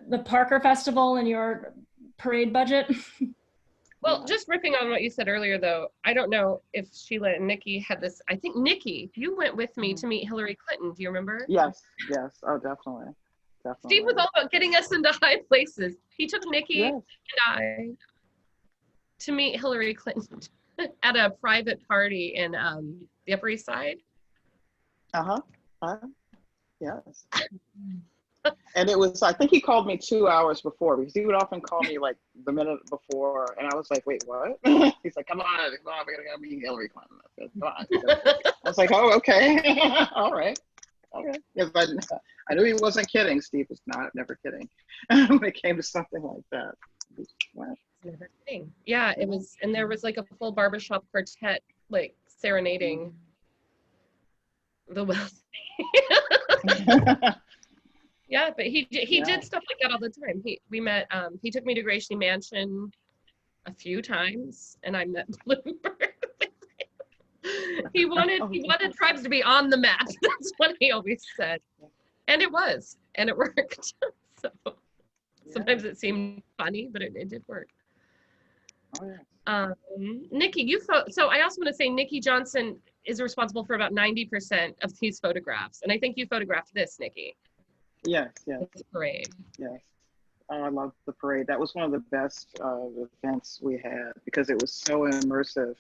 the Parker Festival and your parade budget? Well, just ripping on what you said earlier, though, I don't know if Sheila and Nikki had this. I think, Nikki, you went with me to meet Hillary Clinton. Do you remember? Yes. Oh, definitely. Steve was all about getting us into high places. He took Nikki and I to meet Hillary Clinton at a private party in the Upper East Side. Yes. And it was, I think he called me 2 hours before, because he would often call me like the minute before. And I was like, wait, what? He's like, come on, we're going to meet Hillary Clinton. I said, come on. I was like, oh, okay. All right. Because I knew he wasn't kidding. Steve was never kidding when it came to something like that. Wow. Never kidding. Yeah, it was, and there was like a full barbershop quartet, like serenading the wealthy. Yeah, but he did stuff like that all the time. We met. He took me to Gracie Mansion a few times, and I met Bloomberg. He wanted Tribes to be on the map. That's what he always said, and it was, and it worked. So sometimes it seemed funny, but it did work. Nikki, so I also want to say Nikki Johnson is responsible for about 90% of these photographs, and I think you photographed this, Nikki. Yes. The parade. Yes. Oh, I love the parade. That was one of the best events we had, because it was so immersive.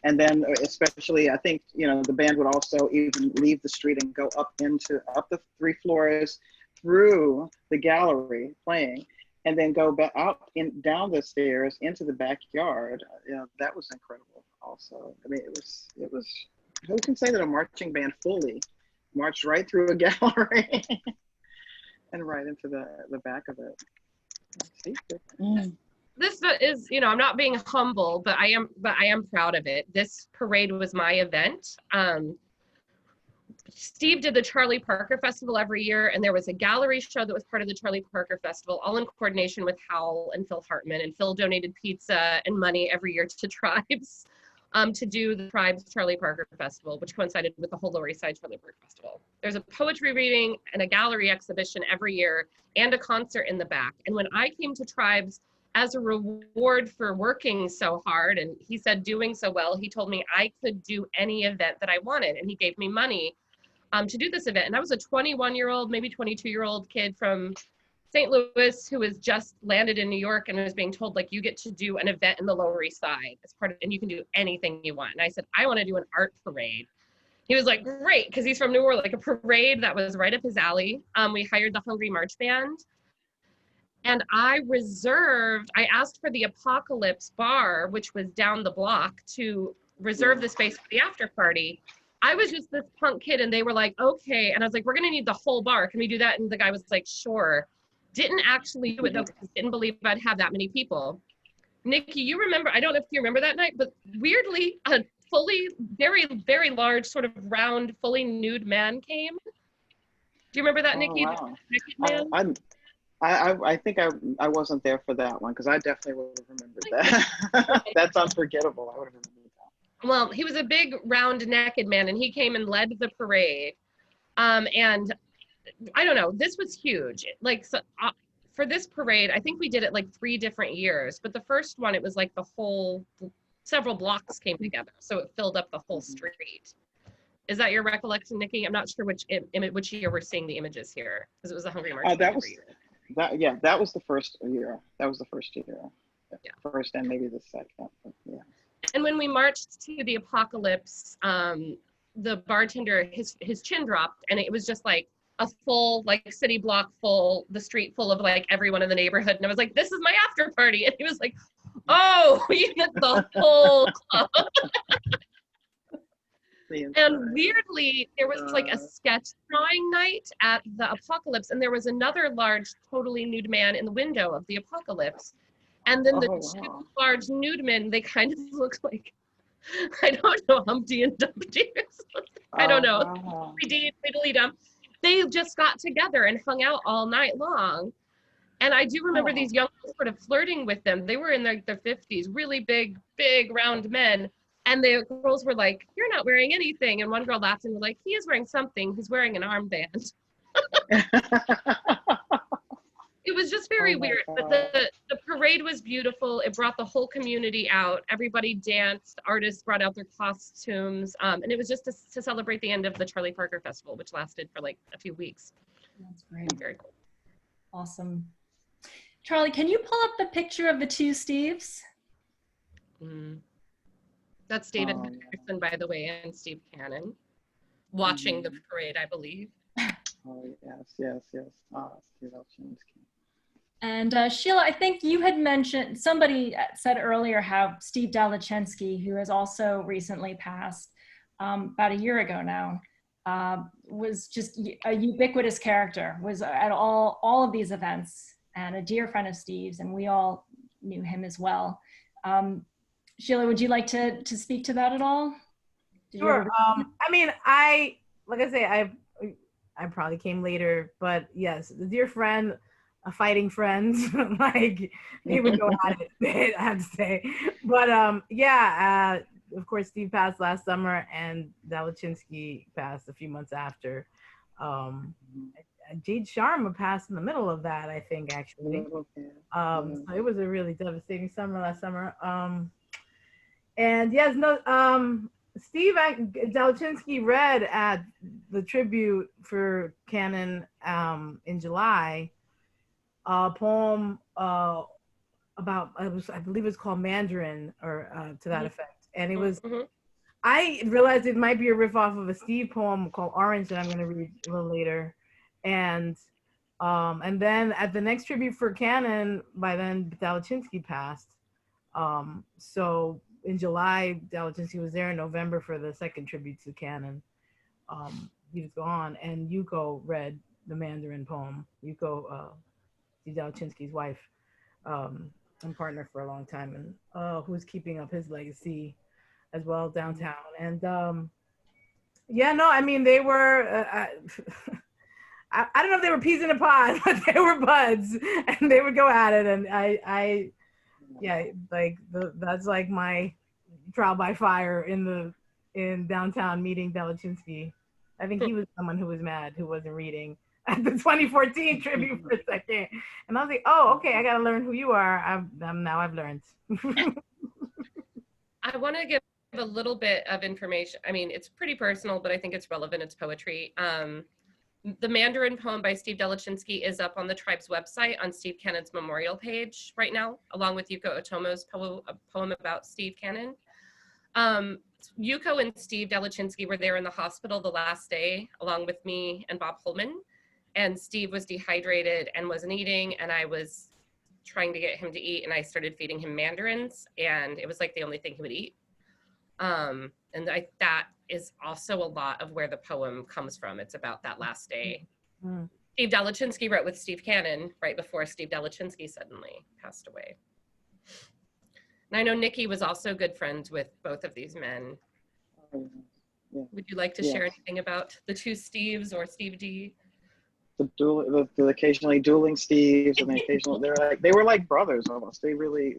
And then especially, I think, you know, the band would also even leave the street and go up the 3 floors through the gallery playing, and then go back out down the stairs into the backyard. You know, that was incredible also. I mean, it was, who can say that a marching band fully marched right through a gallery and right into the back of it. this is, you know, I'm not being humble, but I am proud of it. This parade was my event. Steve did the Charlie Parker Festival every year, and there was a gallery show that was part of the Charlie Parker Festival, all in coordination with Howell and Phil Hartman. And Phil donated pizza and money every year to Tribes to do the Tribes Charlie Parker Festival, which coincided with the whole Lower East Side Charlie Parker Festival. There's a poetry reading and a gallery exhibition every year and a concert in the back. And when I came to Tribes as a reward for working so hard, and he said doing so well, he told me I could do any event that I wanted, and he gave me money to do this event. And I was a 21-year-old, maybe 22-year-old kid from St. Louis who was just landed in New York and was being told, like, you get to do an event in the Lower East Side as part of, and you can do anything you want. And I said, I want to do an art parade. He was like, great, because he's from New Orleans, like a parade that was right up his alley. We hired the Hungry March Band. And I asked for the Apocalypse Bar, which was down the block, to reserve the space for the after party. I was just this punk kid, and they were like, okay. And I was like, we're gonna need the whole bar. Can we do that? And the guy was like, sure. Didn't actually do it though, because didn't believe I'd have that many people. Nikki, you remember, I don't know if you remember that night, but weirdly, a fully, very, very large, sort of round, fully nude man came. Do you remember that, Nikki? Wow. The man? I think I wasn't there for that one, because I definitely would have remembered that. That's unforgettable. I would have remembered that. Well, he was a big, round, naked man, and he came and led the parade. And I don't know, this was huge. Like, so, for this parade, I think we did it like 3 different years, but the first one, it was like the whole, several blocks came together, so it filled up the whole street. Is that your recollection, Nikki? I'm not sure which year we're seeing the images here, because it was a Hungry March. That was the first year. That was the first year. Yeah. First and maybe the second. Yeah. And when we marched to the Apocalypse, the bartender, his chin dropped, and it was just like a full, like, city block full, the street full of like everyone in the neighborhood. And I was like, this is my after party. And he was like, oh, you get the whole club. And weirdly, there was like a sketch drawing night at the Apocalypse, and there was another large, totally nude man in the window of the Apocalypse. And then the two large nude men, they kind of look like, I don't know, Humpty and Dumpty or something. I don't know. Fiddly Dump. They just got together and hung out all night long. And I do remember these young people sort of flirting with them. They were in their 50s, really big, round men. And the girls were like, you're not wearing anything. And one girl laughed and was like, he is wearing something. He's wearing an armband. It was just very weird. But the parade was beautiful. It brought the whole community out. Everybody danced. Artists brought out their costumes. And it was just to celebrate the end of the Charlie Parker Festival, which lasted for like a few weeks. That's great. Very cool. Awesome. Charlie, can you pull up the picture of the 2 Steves? That's David Peterson, by the way, and Steve Cannon, watching the parade, I believe. Oh, yes. Steve Dalachensky. And Sheila, I think you had mentioned, somebody said earlier how Steve Dalachensky, who has also recently passed about a year ago now, was just a ubiquitous character, was at all of these events, and a dear friend of Steve's, and we all knew him as well. Sheila, would you like to speak to that at all? Sure. I mean, like I say, I probably came later, but yes, the dear friend, a fighting friend, like he would go at it, I have to say. But of course, Steve passed last summer, and Dalachensky passed a few months after. Jade Sharma passed in the middle of that, I think, actually. So it was a really devastating summer last summer. And yes, Steve Dalachensky read at the tribute for Cannon in July a poem about, I believe it's called Mandarin, or to that effect. And it was, I realized it might be a riff off of a Steve poem called Orange that I'm going to read a little later. And then at the next tribute for Cannon, by then Dalachensky passed. So in July, Dalachensky was there in November for the second tribute to Cannon. He was gone, and Yuko read the Mandarin poem. Yuko, Dalachensky's wife, partner for a long time, and who's keeping up his legacy as well downtown. And yeah, no, I mean, they were, I don't know if they were peas in a pod, but they were buds, and they would go at it. And yeah, like that's like my trial by fire in downtown meeting Dalachensky. I think he was someone who was mad, who wasn't reading at the 2014 tribute for a second. And I was like, oh, okay, I got to learn who you are. I've learned. I want to give a little bit of information. I mean, it's pretty personal, but I think it's relevant. It's poetry. The Mandarin poem by Steve Dalachensky is up on the tribe's website on Steve Cannon's memorial page right now, along with Yuko Otomo's poem about Steve Cannon. Yuko and Steve Dalachensky were there in the hospital the last day, along with me and Bob Holman. And Steve was dehydrated and wasn't eating, and I was trying to get him to eat, and I started feeding him mandarins, and it was like the only thing he would eat. And that is also a lot of where the poem comes from. It's about that last day. Mm. Steve Dalachensky wrote with Steve Cannon right before Steve Dalachensky suddenly passed away. And I know Nikki was also good friends with both of these men. Yeah. Would you like to share anything about the two Steves or Steve D? The occasionally dueling Steves, and the occasional, they were like brothers almost. They really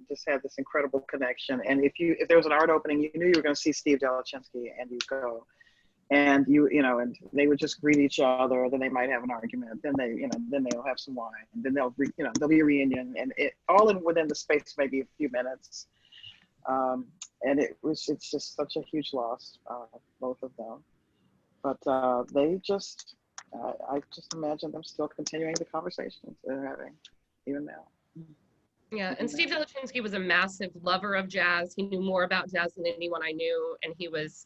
just had this incredible connection. And if there was an art opening, you knew you were going to see Steve Dalachensky, and you go, and and they would just greet each other. Then they might have an argument. Then they'll have some wine. And then there'll be a reunion, and it all within the space maybe a few minutes. And it's just such a huge loss, both of them. But they just. I just imagine them still continuing the conversations they're having, even now. Yeah, and Steve Dalachensky was a massive lover of jazz. He knew more about jazz than anyone I knew, and he was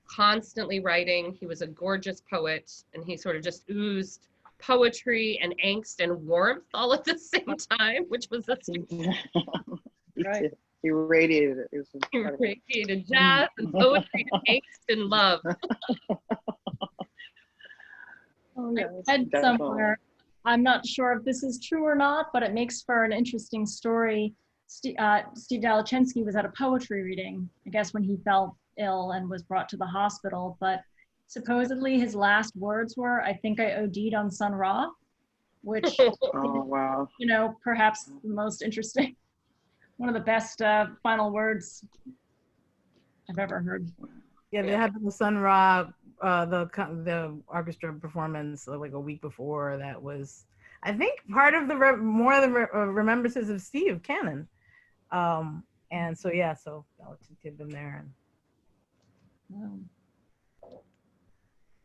constantly writing. He was a gorgeous poet, and he sort of just oozed poetry and angst and warmth all at the same time, which was right. He radiated it. He radiated jazz and poetry and angst and love. Oh, yeah, I read somewhere, I'm not sure if this is true or not, but it makes for an interesting story. Steve Dalachensky was at a poetry reading, I guess when he fell ill and was brought to the hospital, but supposedly his last words were, "I think I OD'd on Sun Ra," which, wow. Perhaps the most interesting, one of the best final words I've ever heard. Yeah, they had the Sun Ra, the orchestra performance like a week before. That was, I think, part of the remembrances of Steve Cannon. And so I'll give them there.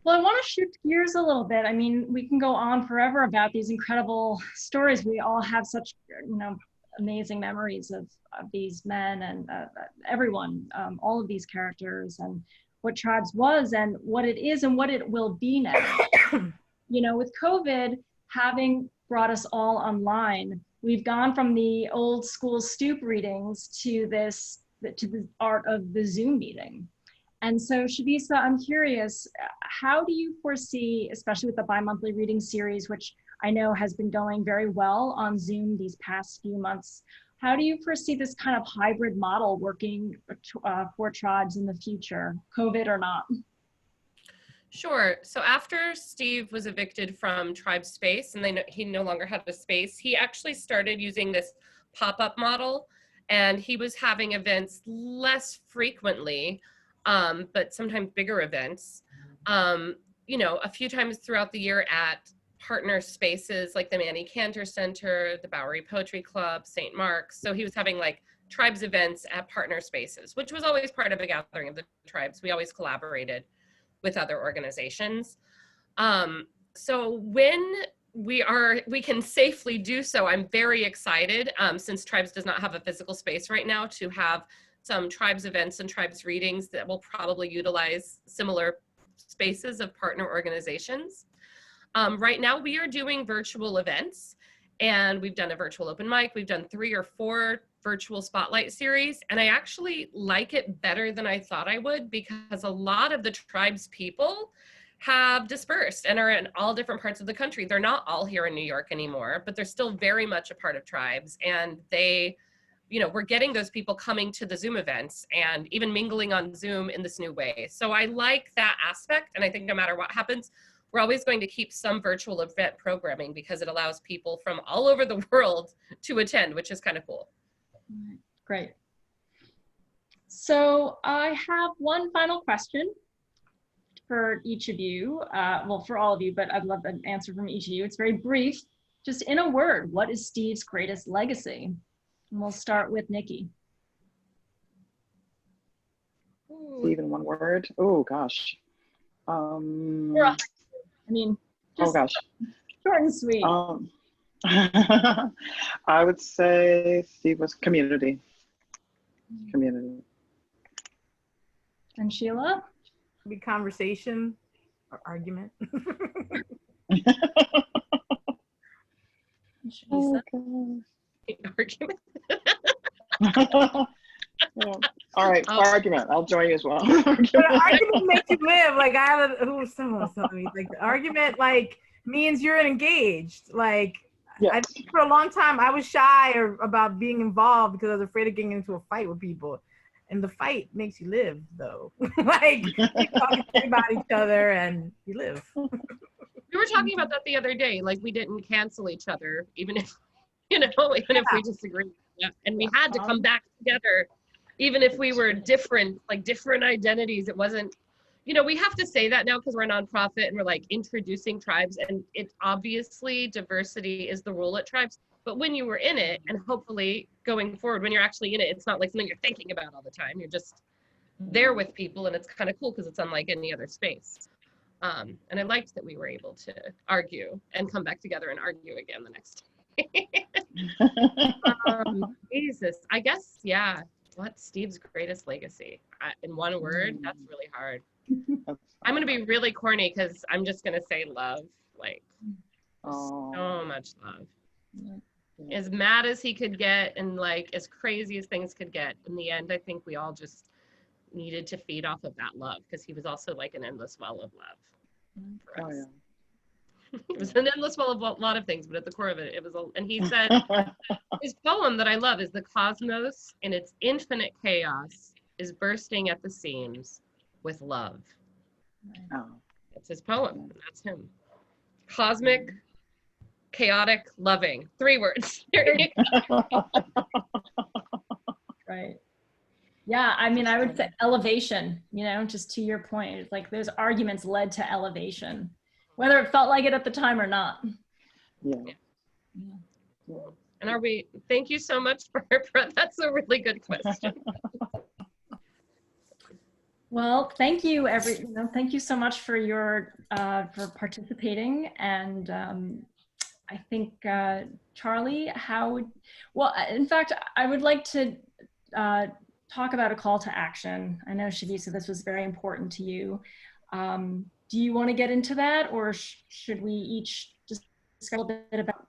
Well, I want to shift gears a little bit. I mean, we can go on forever about these incredible stories. We all have such, amazing memories of these men and everyone, all of these characters, and what Tribes was and what it is and what it will be now. With COVID having brought us all online, we've gone from the old school stoop readings to the art of the Zoom meeting. And so Chavisa, I'm curious, how do you foresee, especially with the bi-monthly reading series, which I know has been going very well on Zoom these past few months, how do you foresee this kind of hybrid model working for Tribes in the future, COVID or not? Sure. So after Steve was evicted from Tribe Space and he no longer had a space, he actually started using this pop-up model, and he was having events less frequently, but sometimes bigger events, a few times throughout the year at partner spaces like the Manny Cantor Center, the Bowery Poetry Club, St. Mark's. So he was having like Tribes events at partner spaces, which was always part of a gathering of the Tribes. We always collaborated with other organizations. So when we can safely do so, I'm very excited, since Tribes does not have a physical space right now, to have some Tribes events and Tribes readings that will probably utilize similar spaces of partner organizations. Right now we are doing virtual events, and we've done a virtual open mic. We've done 3 or 4 virtual spotlight series, and I actually like it better than I thought I would, because a lot of the Tribes people have dispersed and are in all different parts of the country. They're not all here in New York anymore, but they're still very much a part of tribes. And they, you know, we're getting those people coming to the Zoom events and even mingling on Zoom in this new way. So I like that aspect. And I think no matter what happens, we're always going to keep some virtual event programming because it allows people from all over the world to attend, which is kind of cool. Great. So I have one final question for each of you. Well, for all of you, but I'd love an answer from each of you. It's very brief. Just in a word, what is Steve's greatest legacy? And we'll start with Nikki. Steve in one word. Oh gosh. I mean, just oh gosh. short and sweet. I would say Steve was community. Community. And Sheila? Be conversation or argument. Chavisa? Argument. Yeah. All right, argument. I'll join you as well. But an argument makes you live. Like I have someone was telling me, like the argument like means you're engaged. Like Yeah. I think for a long time I was shy about being involved because I was afraid of getting into a fight with people. And the fight makes you live though. Like you talk about each other and you live. We were talking about that the other day. Like we didn't cancel each other, even if, you know, even if we disagreed. Yeah. And we had to come back together, even if we were different, like different identities. It wasn't, you know, we have to say that now because we're a nonprofit and we're like introducing tribes, and it obviously diversity is the rule at tribes. But when you were in it, and hopefully going forward, when you're actually in it, it's not like something you're thinking about all the time. You're just there with people, and it's kind of cool because it's unlike any other space. And I liked that we were able to argue and come back together and argue again the next day. Jesus, I guess, yeah. What's Steve's greatest legacy? In one word, that's really hard. I'm going to be really corny because I'm just going to say love. Like, so much love. As mad as he could get and like as crazy as things could get, in the end, I think we all just needed to feed off of that love because he was also like an endless well of love for us. It was an endless well of a lot of things, but at the core of it, it was, and he said, his poem that I love is the cosmos in its infinite chaos is bursting at the seams with love. That's his poem. That's him. Cosmic, chaotic, loving. 3 words. Right. Yeah, I mean, I would say elevation, you know, just to your point. It's like those arguments led to elevation, whether it felt like it at the time or not. Yeah. And are we, thank you so much, Barbara. That's a really good question. Well, thank you, thank you so much for your, for participating. And I think, Charlie, well, in fact, I would like to talk about a call to action. I know, Chavisa, this was very important to you. Do you want to get into that, or should we each just discuss a little bit about?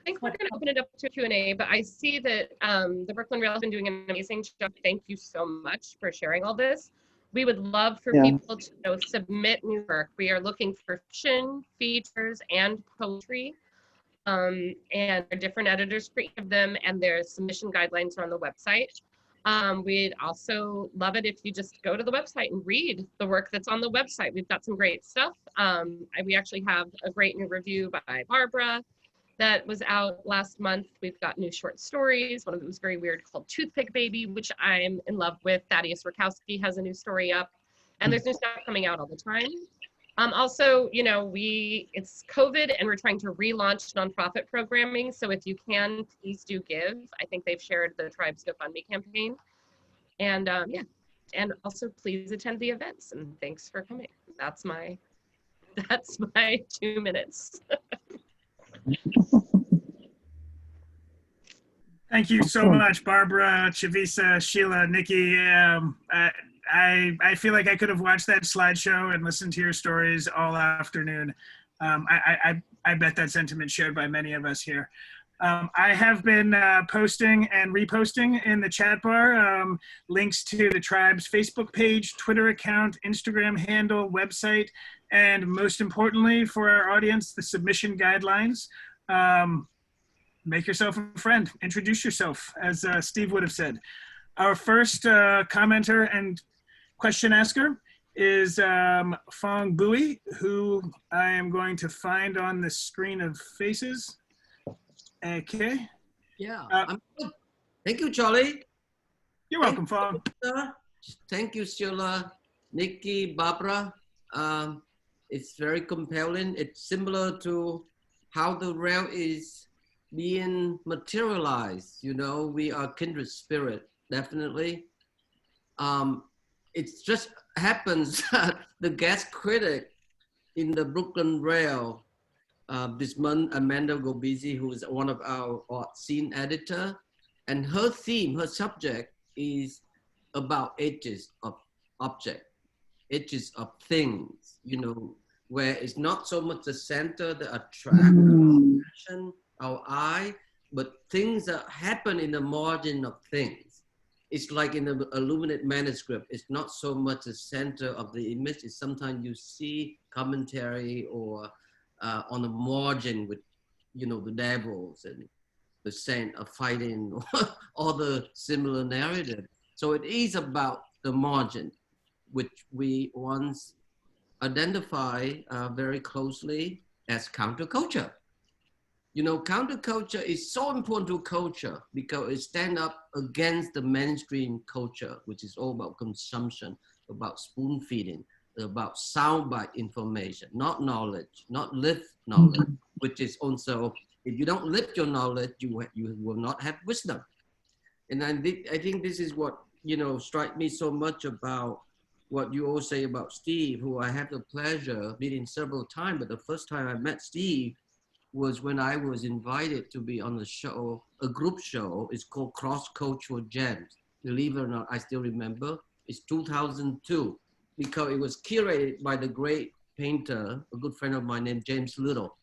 I think we're going to open it up to Q&A, but I see that the Brooklyn Rail has been doing an amazing job. Thank you so much for sharing all this. We would love for people to submit new work. We are looking for fiction, features, and poetry. And there are different editors for each of them, and their submission guidelines are on the website. We'd also love it if you just go to the website and read the work that's on the website. We've got some great stuff. We actually have a great new review by Barbara that was out last month. We've got new short stories. One of them is very weird called Toothpick Baby, which I'm in love with. Thaddeus Rakowski has a new story up, and there's new stuff coming out all the time. Also, you know, it's COVID and we're trying to relaunch nonprofit programming. So if you can, please do give. I think they've shared the Tribe's GoFundMe campaign. And yeah, and also please attend the events, and thanks for coming. That's my 2 minutes. Thank you so much, Barbara, Chavisa, Sheila, Nikki. I feel like I could have watched that slideshow and listened to your stories all afternoon. I bet that sentiment shared by many of us here. I have been posting and reposting in the chat bar links to the tribe's Facebook page, Twitter account, Instagram handle, website, and most importantly for our audience, the submission guidelines. Make yourself a friend, introduce yourself, as Steve would have said. Our first commenter and question asker is Fong Bui, who I am going to find on the screen of faces. Okay. Yeah, I'm good. Thank you, Charlie. You're welcome, Fong. Thank you, Sheila, Nikki, Barbara. It's very compelling. It's similar to how the rail is being materialized. You know, we are kindred spirit, definitely. It just happens that the guest critic in the Brooklyn Rail this month, Amanda Gobisi, who is one of our art scene editor, and her theme, her subject is about edges of object, edges of things, you know, where it's not so much the center that attract our attention, our eye, but things that happen in the margin of things. It's like in the illuminated manuscript, it's not so much the center of the image, it's sometimes you see commentary or on the margin with, you know, the devils and the saint of fighting or the similar narrative. So it is about the margin, which we once identify very closely as counterculture. You know, counterculture is so important to culture because it stands up against the mainstream culture, which is all about consumption, about spoon feeding, about soundbite information, not knowledge, not lived knowledge, which is also, if you don't live your knowledge, you will not have wisdom. And I think this is what, you know, strike me so much about what you all say about Steve, who I had the pleasure meeting several times, but the first time I met Steve was when I was invited to be on the show, a group show. It's called Cross Cultural Gems. Believe it or not, I still remember. It's 2002. Because it was curated by the great painter, a good friend of mine named James Little,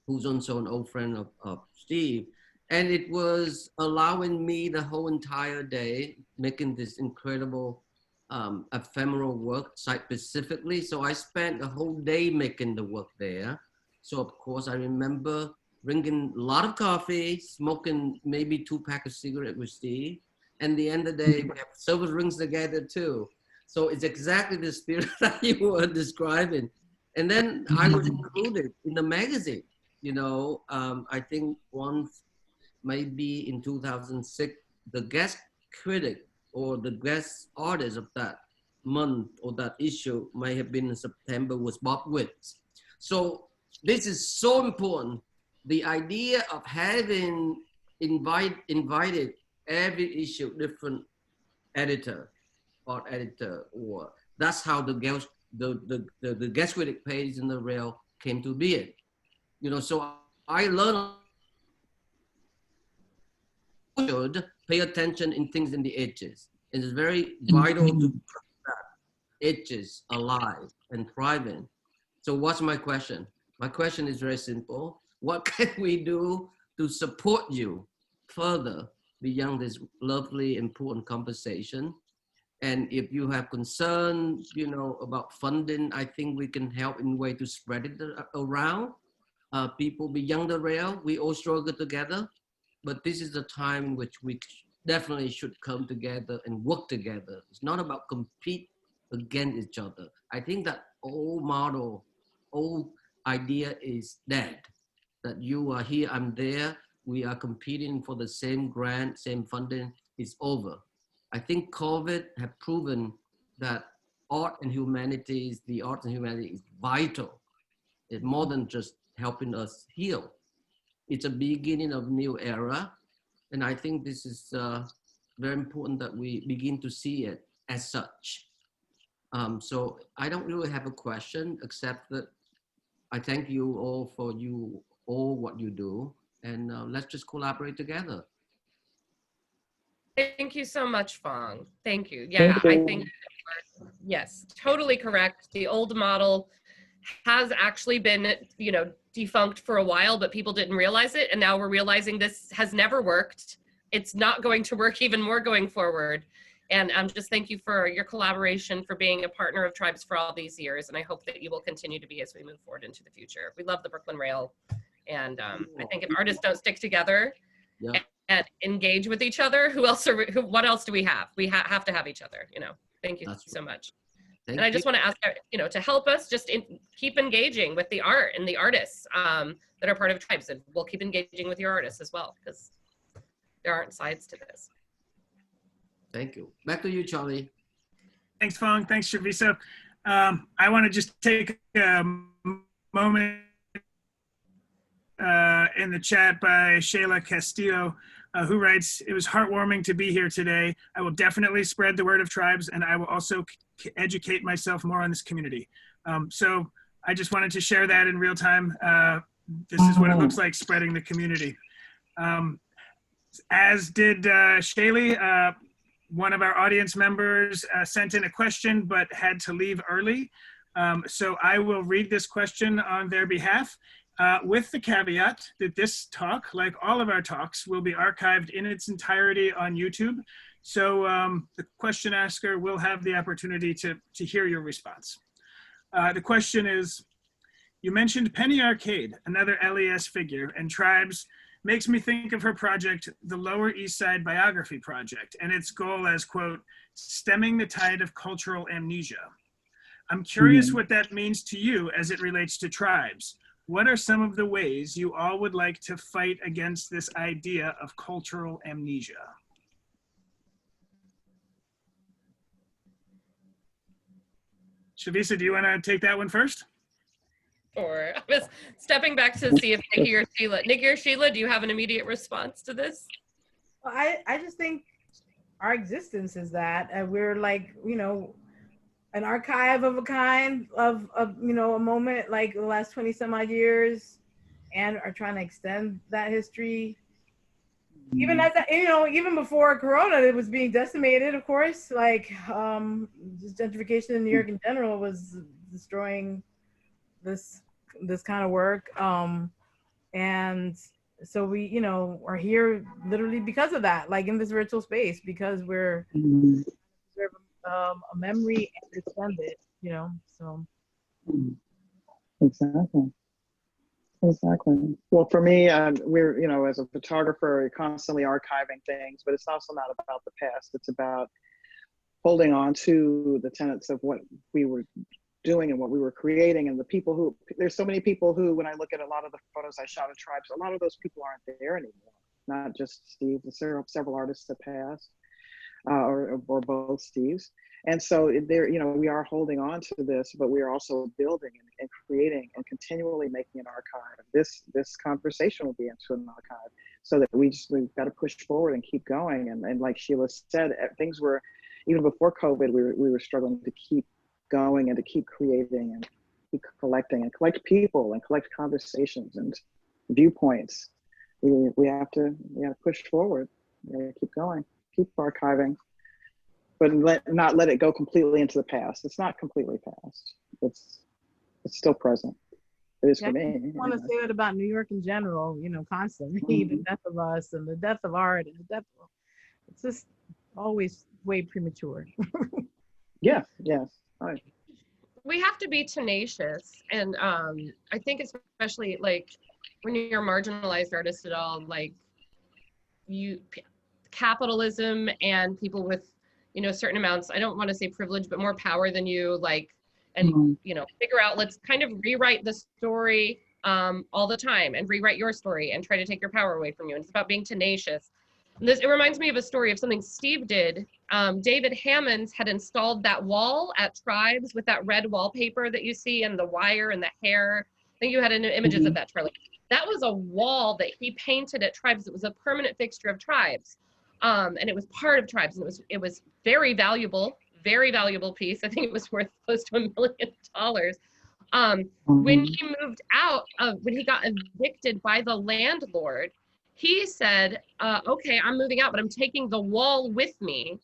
who's also an old friend of Steve. And it was allowing me the whole entire day, making this incredible ephemeral work site-specifically. So I spent the whole day making the work there. So of course I remember drinking a lot of coffee, smoking maybe 2 packs of cigarettes with Steve. And at the end of the day, we have silver rings together too. So it's exactly the spirit that you were describing. And then I was included in the magazine, you know, I think once, maybe in 2006, the guest critic or the guest artist of that month or that issue may have been in September was Bob Witts. So this is so important. The idea of having invited every issue, different editor, art editor, or that's how the guest critic page in the rail came to be it. You know, so I learned should pay attention in things in the edges. It is very vital to keep that edges alive and thriving. So what's my question? My question is very simple. What can we do to support you further beyond this lovely, important conversation? And if you have concern, you know, about funding, I think we can help in a way to spread it around. People beyond the rail, we all struggle together, but this is the time in which we definitely should come together and work together. It's not about compete against each other. I think that old model, old idea is dead, that you are here, I'm there, we are competing for the same grant, same funding, is over. I think COVID have proven that art and humanities, the arts and humanities is vital. It's more than just helping us heal. It's a beginning of a new era. And I think this is very important that we begin to see it as such. So I don't really have a question, except that I thank you all for what you do. And let's just collaborate together. Thank you so much, Fong. Thank you. Yeah, I think, yes, totally correct. The old model has actually been, you know, defunct for a while, but people didn't realize it. And now we're realizing this has never worked. It's not going to work even more going forward. And just thank you for your collaboration, for being a partner of Tribes for all these years. And I hope that you will continue to be as we move forward into the future. We love the Brooklyn Rail. And I think if artists don't stick together and engage with each other, what else do we have? We have to have each other, you know. Thank you so much. And I just want to ask, you know, to help us just keep engaging with the art and the artists that are part of Tribes. And we'll keep engaging with your artists as well, because there aren't sides to this. Thank you. Back to you, Charlie. Thanks, Fong. Thanks, Chavisa. I want to just take a moment in the chat by Sheila Castillo, who writes, "It was heartwarming to be here today. I will definitely spread the word of Tribes, and I will also educate myself more on this community." So I just wanted to share that in real time. This is what it looks like spreading the community. As did Shaylee, one of our audience members sent in a question but had to leave early. So I will read this question on their behalf, with the caveat that this talk, like all of our talks, will be archived in its entirety on YouTube. So the question asker will have the opportunity to hear your response. The question is, you mentioned Penny Arcade, another LES figure, and Tribes makes me think of her project, the Lower East Side Biography Project, and its goal as, quote, stemming the tide of cultural amnesia. I'm curious what that means to you as it relates to Tribes. What are some of the ways you all would like to fight against this idea of cultural amnesia? Chavisa, do you want to take that one first? Or I was stepping back to see if Nikki or Sheila, do you have an immediate response to this? Well, I just think our existence is that we're like, you know, an archive of a kind of you know, a moment like the last 20 some odd years, and are trying to extend that history. Even as, you know, even before Corona, it was being decimated, of course, like just gentrification in New York in general was destroying this kind of work. And so we, you know, are here literally because of that, like in this virtual space, because we're a memory and extend it, you know, so. Exactly. Well, for me, we're, you know, as a photographer, we're constantly archiving things, but it's also not about the past. It's about holding on to the tenets of what we were doing and what we were creating, and the people who, there's so many people who, when I look at a lot of the photos I shot of Tribes, a lot of those people aren't there anymore. Not just Steve, several artists that passed, or both Steves. And so there, you know, we are holding on to this, but we are also building and creating and continually making an archive. This conversation will be into an archive, so that we've got to push forward and keep going. And like Sheila said, things were, even before COVID, we were struggling to keep going and to keep creating and keep collecting and collect people and collect conversations and viewpoints. We have to push forward. We have to keep going, keep archiving, but not let it go completely into the past. It's not completely past. It's still present. It is for me. I want to say that about New York in general, you know, constantly, the death of us and the death of art and the death of, it's just always way premature. Yes. Right. We have to be tenacious, and I think especially like when you're a marginalized artist at all, like capitalism and people with, you know, certain amounts, I don't want to say privilege, but more power than you, like, and you know, figure out, let's kind of rewrite the story all the time and rewrite your story and try to take your power away from you. And it's about being tenacious. It reminds me of a story of something Steve did. David Hammonds had installed that wall at Tribes with that red wallpaper that you see and the wire and the hair. I think you had images of that, Charlie. That was a wall that he painted at Tribes. It was a permanent fixture of Tribes. And it was part of Tribes, and it was very valuable piece. I think it was worth close to $1 million. When he moved out, when he got evicted by the landlord, he said, okay, I'm moving out, but I'm taking the wall with me.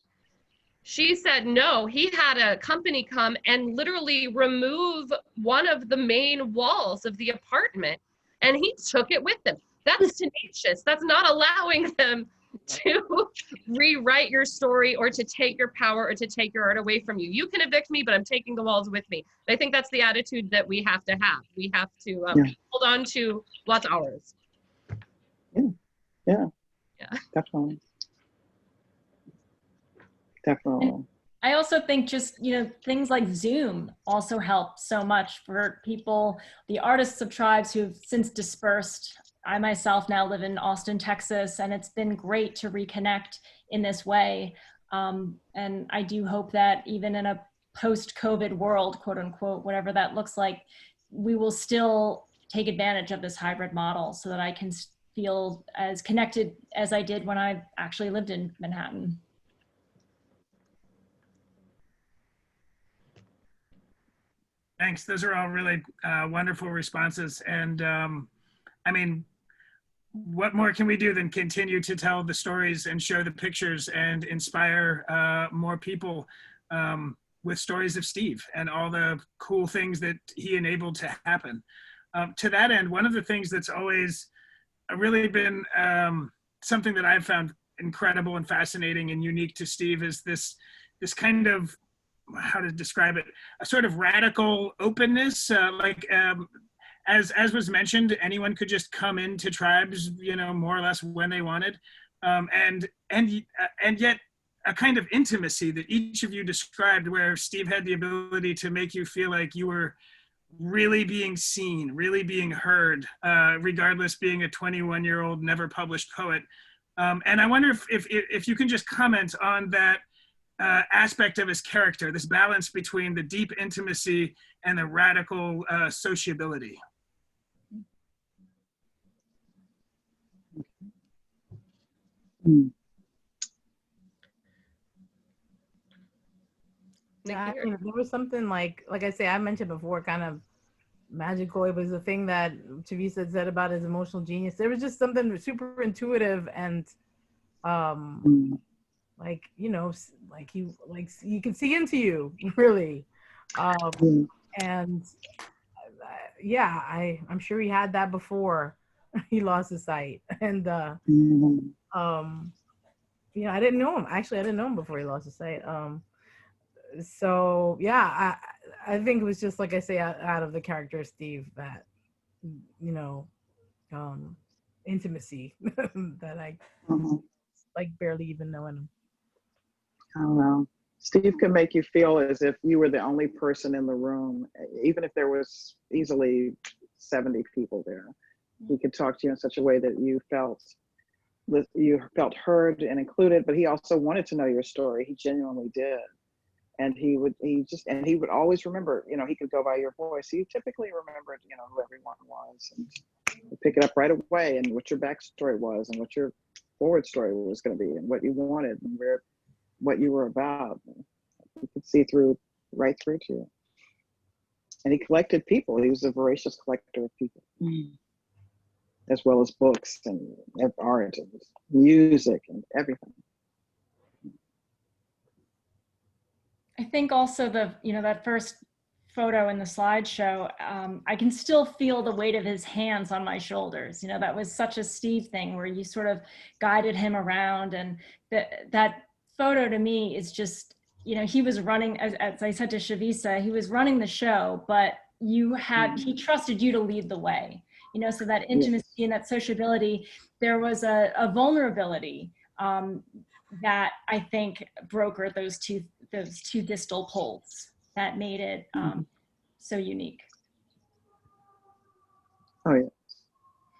She said no. He had a company come and literally remove one of the main walls of the apartment, and he took it with him. That's tenacious. That's not allowing them to rewrite your story or to take your power or to take your art away from you. You can evict me, but I'm taking the walls with me. I think that's the attitude that we have to have. We have to hold on to what's ours. Yeah, Yeah. definitely. Definitely. I also think just, things like Zoom also help so much for people, the artists of tribes who've since dispersed. I myself now live in Austin, Texas, and it's been great to reconnect in this way. And I do hope that even in a post-COVID world, quote unquote, whatever that looks like, we will still take advantage of this hybrid model so that I can feel as connected as I did when I actually lived in Manhattan. Thanks. Those are all really wonderful responses. And I mean, what more can we do than continue to tell the stories and show the pictures and inspire more people with stories of Steve and all the cool things that he enabled to happen. To that end, one of the things that's always really been something that I've found incredible and fascinating and unique to Steve is this kind of, how to describe it, a sort of radical openness, as was mentioned, anyone could just come into tribes, more or less when they wanted, and yet a kind of intimacy that each of you described, where Steve had the ability to make you feel like you were really being seen, really being heard, regardless being a 21-year-old never published poet. And I wonder if you can just comment on that aspect of his character, this balance between the deep intimacy and the radical sociability. Yeah, there was something like I say, I mentioned before, kind of magical. It was a thing that Chavisa said about his emotional genius. There was just something super intuitive and like you can see into you, really. And yeah, I'm sure he had that before he lost his sight. And I didn't know him. Actually, I didn't know him before he lost his sight. So yeah, I think it was just, like I say, out of the character of Steve, that intimacy that I like barely even knowing him. I don't know. Steve could make you feel as if you were the only person in the room, even if there was easily 70 people there. He could talk to you in such a way that you felt heard and included, but he also wanted to know your story. He genuinely did. And he would always remember, he could go by your voice. He typically remembered, who everyone was, and pick it up right away, and what your backstory was, and what your forward story was going to be, and what you wanted, and what you were about. You could see right through to you. And he collected people. He was a voracious collector of people, as well as books and art and music and everything. I think also that first photo in the slideshow, I can still feel the weight of his hands on my shoulders. That was such a Steve thing, where you sort of guided him around, and that photo to me is just, he was running, as I said to Chavisa, he was running the show, but he trusted you to lead the way, so that intimacy and that sociability, there was a vulnerability that I think brokered those two distal poles that made it so unique. Oh, yeah.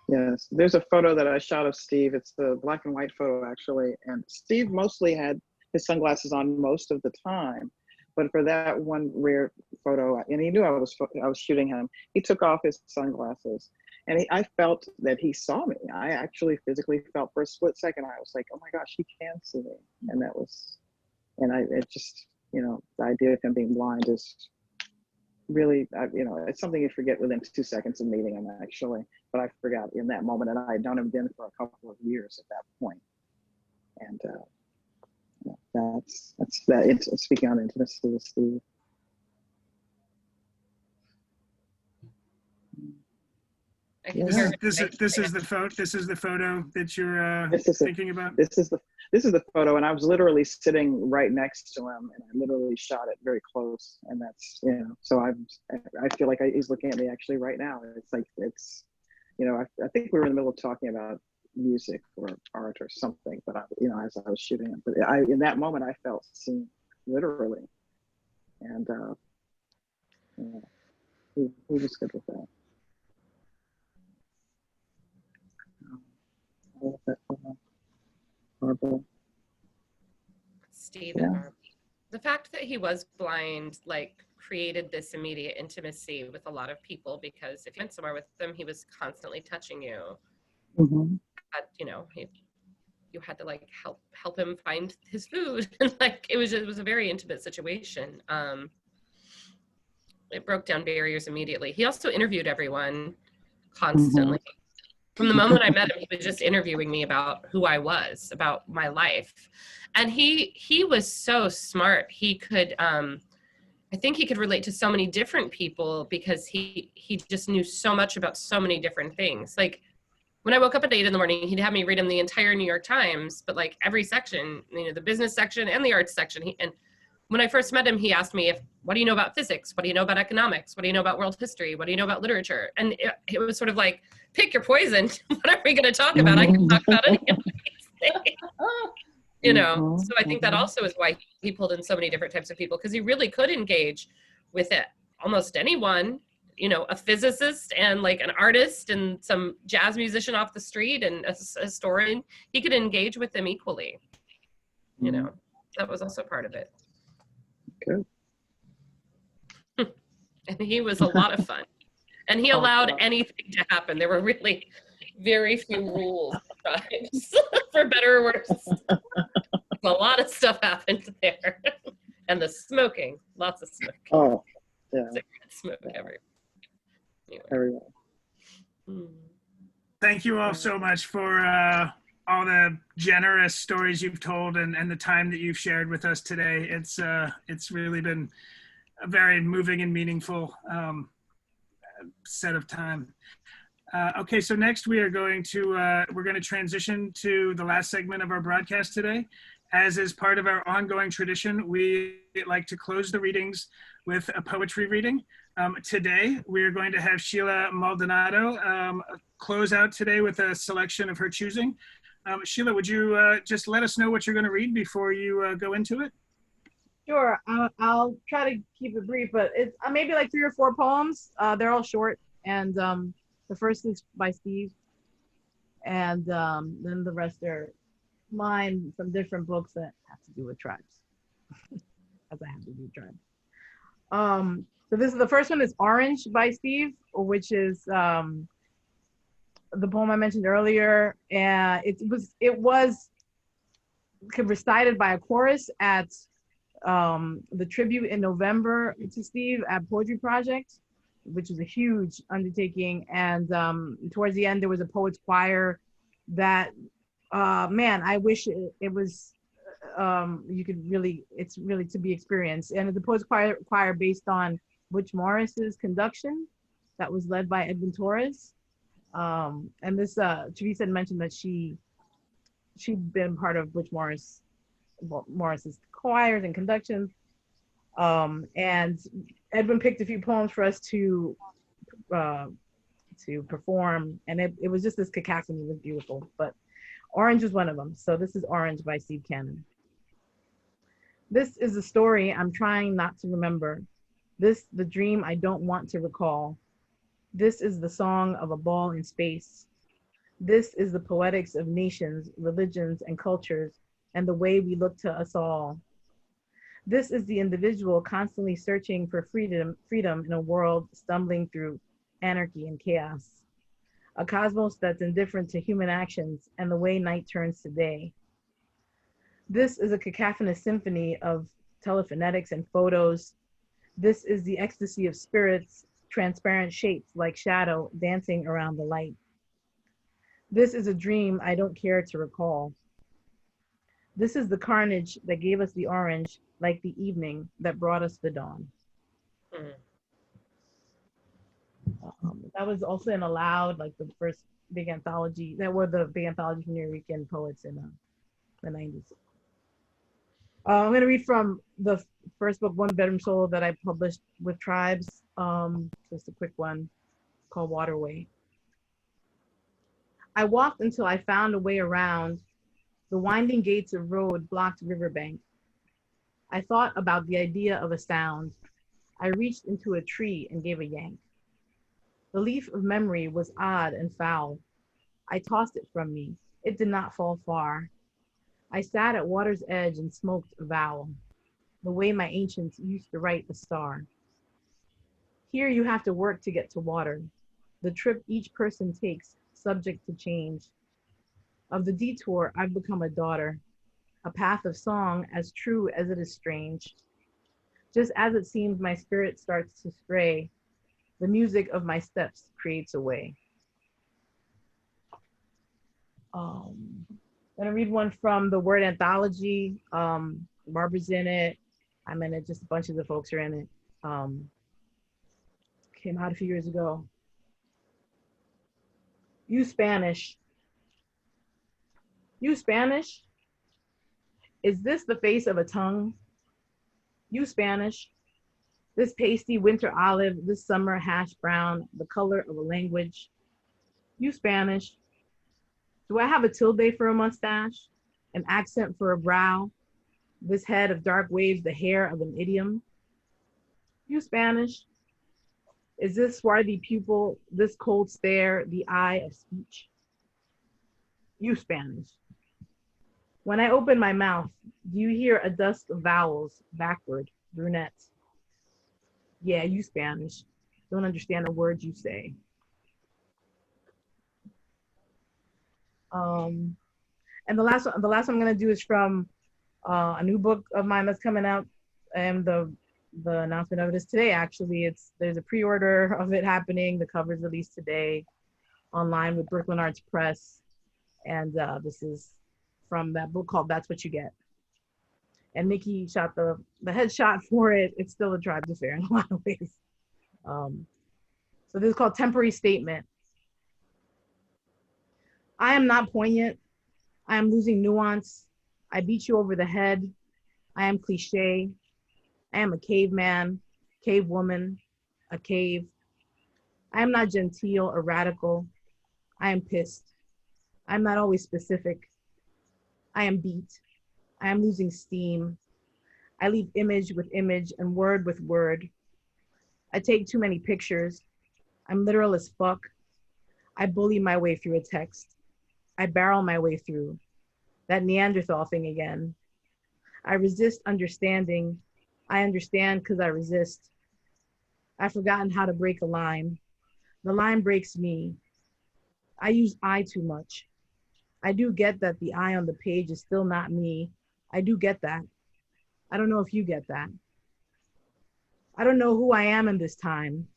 Yes. There's a photo that I shot of Steve. It's the black and white photo, actually. And Steve mostly had his sunglasses on most of the time. But for that one rare photo, and he knew I was shooting him, he took off his sunglasses. And I felt that he saw me. I actually physically felt, for a split second, I was like, oh my gosh, he can see me. And it just, the idea of him being blind is really, it's something you forget within 2 seconds of meeting him, actually. But I forgot in that moment, and I had known him then for a couple of years at that point. And that's that. It's speaking on intimacy with Steve. I can Yeah. hear This it. is the photo. This is the photo that you're thinking about. This is the photo, and I was literally sitting right next to him, and I literally shot it very close. And that's, you know, so I feel like he's looking at me actually right now. It's like, it's, you know, I think we were in the middle of talking about music or art or something, but you know, as I was shooting it, but in that moment I felt seen, literally, and yeah, he was good with that. I love that photo. Barbara. Steve and Barbara. The fact that he was blind, like, created this immediate intimacy with a lot of people, because if you went somewhere with them, he was constantly touching you. Mm-hmm. You know, you had to like help him find his food, and like it was a very intimate situation. It broke down barriers immediately. He also interviewed everyone constantly. Mm-hmm. From the moment I met him, he was just interviewing me about who I was, about my life. And he was so smart. He could, I think he could relate to so many different people, because he just knew so much about so many different things. Like, when I woke up at 8 in the morning, he'd have me read him the entire New York Times, but like every section, you know, the business section and the arts section. And when I first met him, he asked me, what do you know about physics? What do you know about economics? What do you know about world history? What do you know about literature? And it was sort of like, pick your poison. What are we going to talk about? I can talk about any of these things. You know, so I think that also is why he pulled in so many different types of people, because he really could engage with it, almost anyone, you know, a physicist and like an artist and some jazz musician off the street and a historian. He could engage with them equally. You know, that was also part of it. Good. And he was a lot of fun. And he allowed anything to happen. There were really very few rules, for better or worse. A lot of stuff happened there. And the smoking, lots of smoking. Oh, yeah. Cigarette smoke everywhere. Anyway. Everywhere. Thank you all so much for all the generous stories you've told and the time that you've shared with us today. It's really been a very moving and meaningful set of time. Okay, so next we are going to transition to the last segment of our broadcast today. As is part of our ongoing tradition, we like to close the readings with a poetry reading. Today, we're going to have Sheila Maldonado close out today with a selection of her choosing. Sheila, would you just let us know what you're going to read before you go into it? Sure, I'll try to keep it brief, but it's maybe like 3 or 4 poems. They're all short, and the first is by Steve, and then the rest are mine from different books that have to do with tribes, as I have to do tribes. So this is the first one is Orange by Steve, which is the poem I mentioned earlier. It was recited by a chorus at the tribute in November to Steve at Poetry Project, which was a huge undertaking. And towards the end, there was a poets choir that, man, I wish it was, you could really, it's really to be experienced. And the poets choir based on Butch Morris's conduction that was led by Edwin Torres. And this, Chavisa had mentioned that she'd been part of Butch Morris's choirs and conductions. And Edwin picked a few poems for us to perform, and it was just this cacophony. It was beautiful, but Orange was one of them. So this is Orange by Steve Cannon. This is the story I'm trying not to remember. This, the dream I don't want to recall. This is the song of a ball in space. This is the poetics of nations, religions, and cultures, and the way we look to us all. This is the individual constantly searching for freedom in a world stumbling through anarchy and chaos. A cosmos that's indifferent to human actions and the way night turns to day. This is a cacophonous symphony of telephonetics and photos. This is the ecstasy of spirits, transparent shapes like shadow dancing around the light. This is a dream I don't care to recall. This is the carnage that gave us the orange, like the evening that brought us the dawn. Mm. That was also in Aloud, like the first big anthology. That were the big anthology from Puerto Rican poets in the 90s. I'm going to read from the first book, One Bedroom Solo, that I published with Tribes. Just a quick one called Waterway. I walked until I found a way around the winding gates of road blocked riverbank. I thought about the idea of a sound. I reached into a tree and gave a yank. The leaf of memory was odd and foul. I tossed it from me. It did not fall far. I sat at water's edge and smoked a vowel, the way my ancients used to write a star. Here you have to work to get to water, the trip each person takes, subject to change. Of the detour, I've become a daughter, a path of song as true as it is strange. Just as it seems my spirit starts to stray, the music of my steps creates a way. I'm gonna read one from the Word Anthology. Barbara's in it. I'm in it, just a bunch of the folks are in it. Came out a few years ago. You Spanish. You Spanish? Is this the face of a tongue? You Spanish? This pasty winter olive, this summer hash brown, the color of a language. You Spanish? Do I have a tilde for a mustache? An accent for a brow? This head of dark waves, the hair of an idiom? You Spanish? Is this swarthy pupil, this cold stare, the eye of speech? You Spanish? When I open my mouth, do you hear a dusk of vowels, backward, brunettes? Yeah, you Spanish. Don't understand a word you say. And the last one I'm gonna do is from a new book of mine that's coming out, and the announcement of it is today. Actually, there's a pre-order of it happening. The cover's released today, online with Brooklyn Arts Press, and this is from that book called That's What You Get. And Nikki shot the headshot for it. It's still a Tribes affair in a lot of ways. So this is called Temporary Statement. I am not poignant. I am losing nuance. I beat you over the head. I am cliche. I am a caveman, cave woman, a cave. I am not genteel or radical. I am pissed. I'm not always specific. I am beat. I am losing steam. I leave image with image and word with word. I take too many pictures. I'm literal as fuck. I bully my way through a text. I barrel my way through. That Neanderthal thing again. I resist understanding. I understand because I resist. I've forgotten how to break a line. The line breaks me. I use I too much. I do get that the I on the page is still not me. I do get that. I don't know if you get that. I don't know who I am in this time.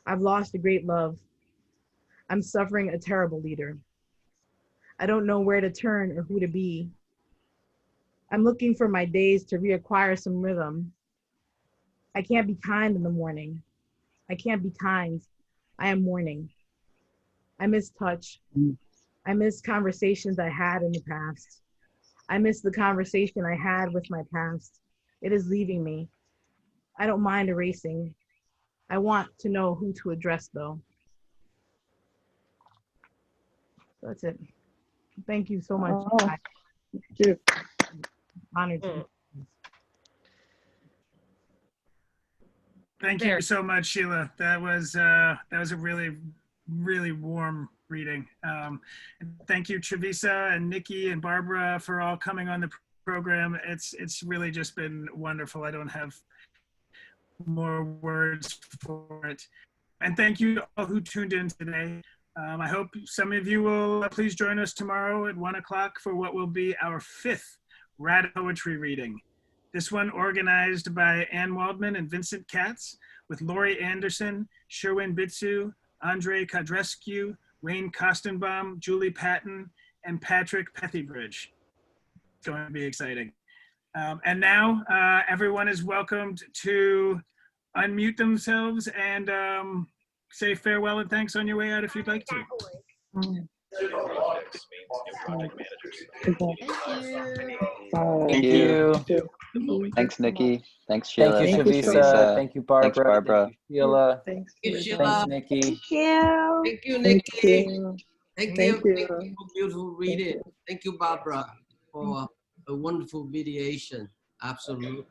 I've lost a great love. I'm suffering a terrible leader. I don't know where to turn or who to be. I'm looking for my days to reacquire some rhythm. I can't be kind in the morning. I can't be kind. I am mourning. I miss touch. I miss conversations I had in the past. I miss the conversation I had with my past. It is leaving me. I don't mind erasing. I want to know who to address though. So that's it. Thank you so much. Oh, thank you. Honored to. Thank you so much, Sheila. That was a really, really warm reading. And thank you, Chavisa and Nikki and Barbara, for all coming on the program. It's really just been wonderful. I don't have more words for it. And thank you all who tuned in today. I hope some of you will please join us tomorrow at 1 o'clock for what will be our 5th Rad Poetry reading. This one organized by Ann Waldman and Vincent Katz, with Laurie Anderson, Sherwin Bitsu, Andre Kadrescu, Wayne Kostenbaum, Julie Patton, and Patrick Pethybridge. going to be exciting. And now everyone is welcomed to unmute themselves and say farewell and thanks on your way out if you'd like to. Thank you. Thanks, Nikki. Thanks, Sheila. Thank you, Thanks, Chavisa. Thank you, Barbara. Thanks, Barbara. Thank you, Sheila. Thanks, Thanks, Nikki. Thank you, Thank Nikki. you. Thank Thank you. you. Thank you for beautiful reading. Thank you, Barbara, for a wonderful mediation. Absolutely.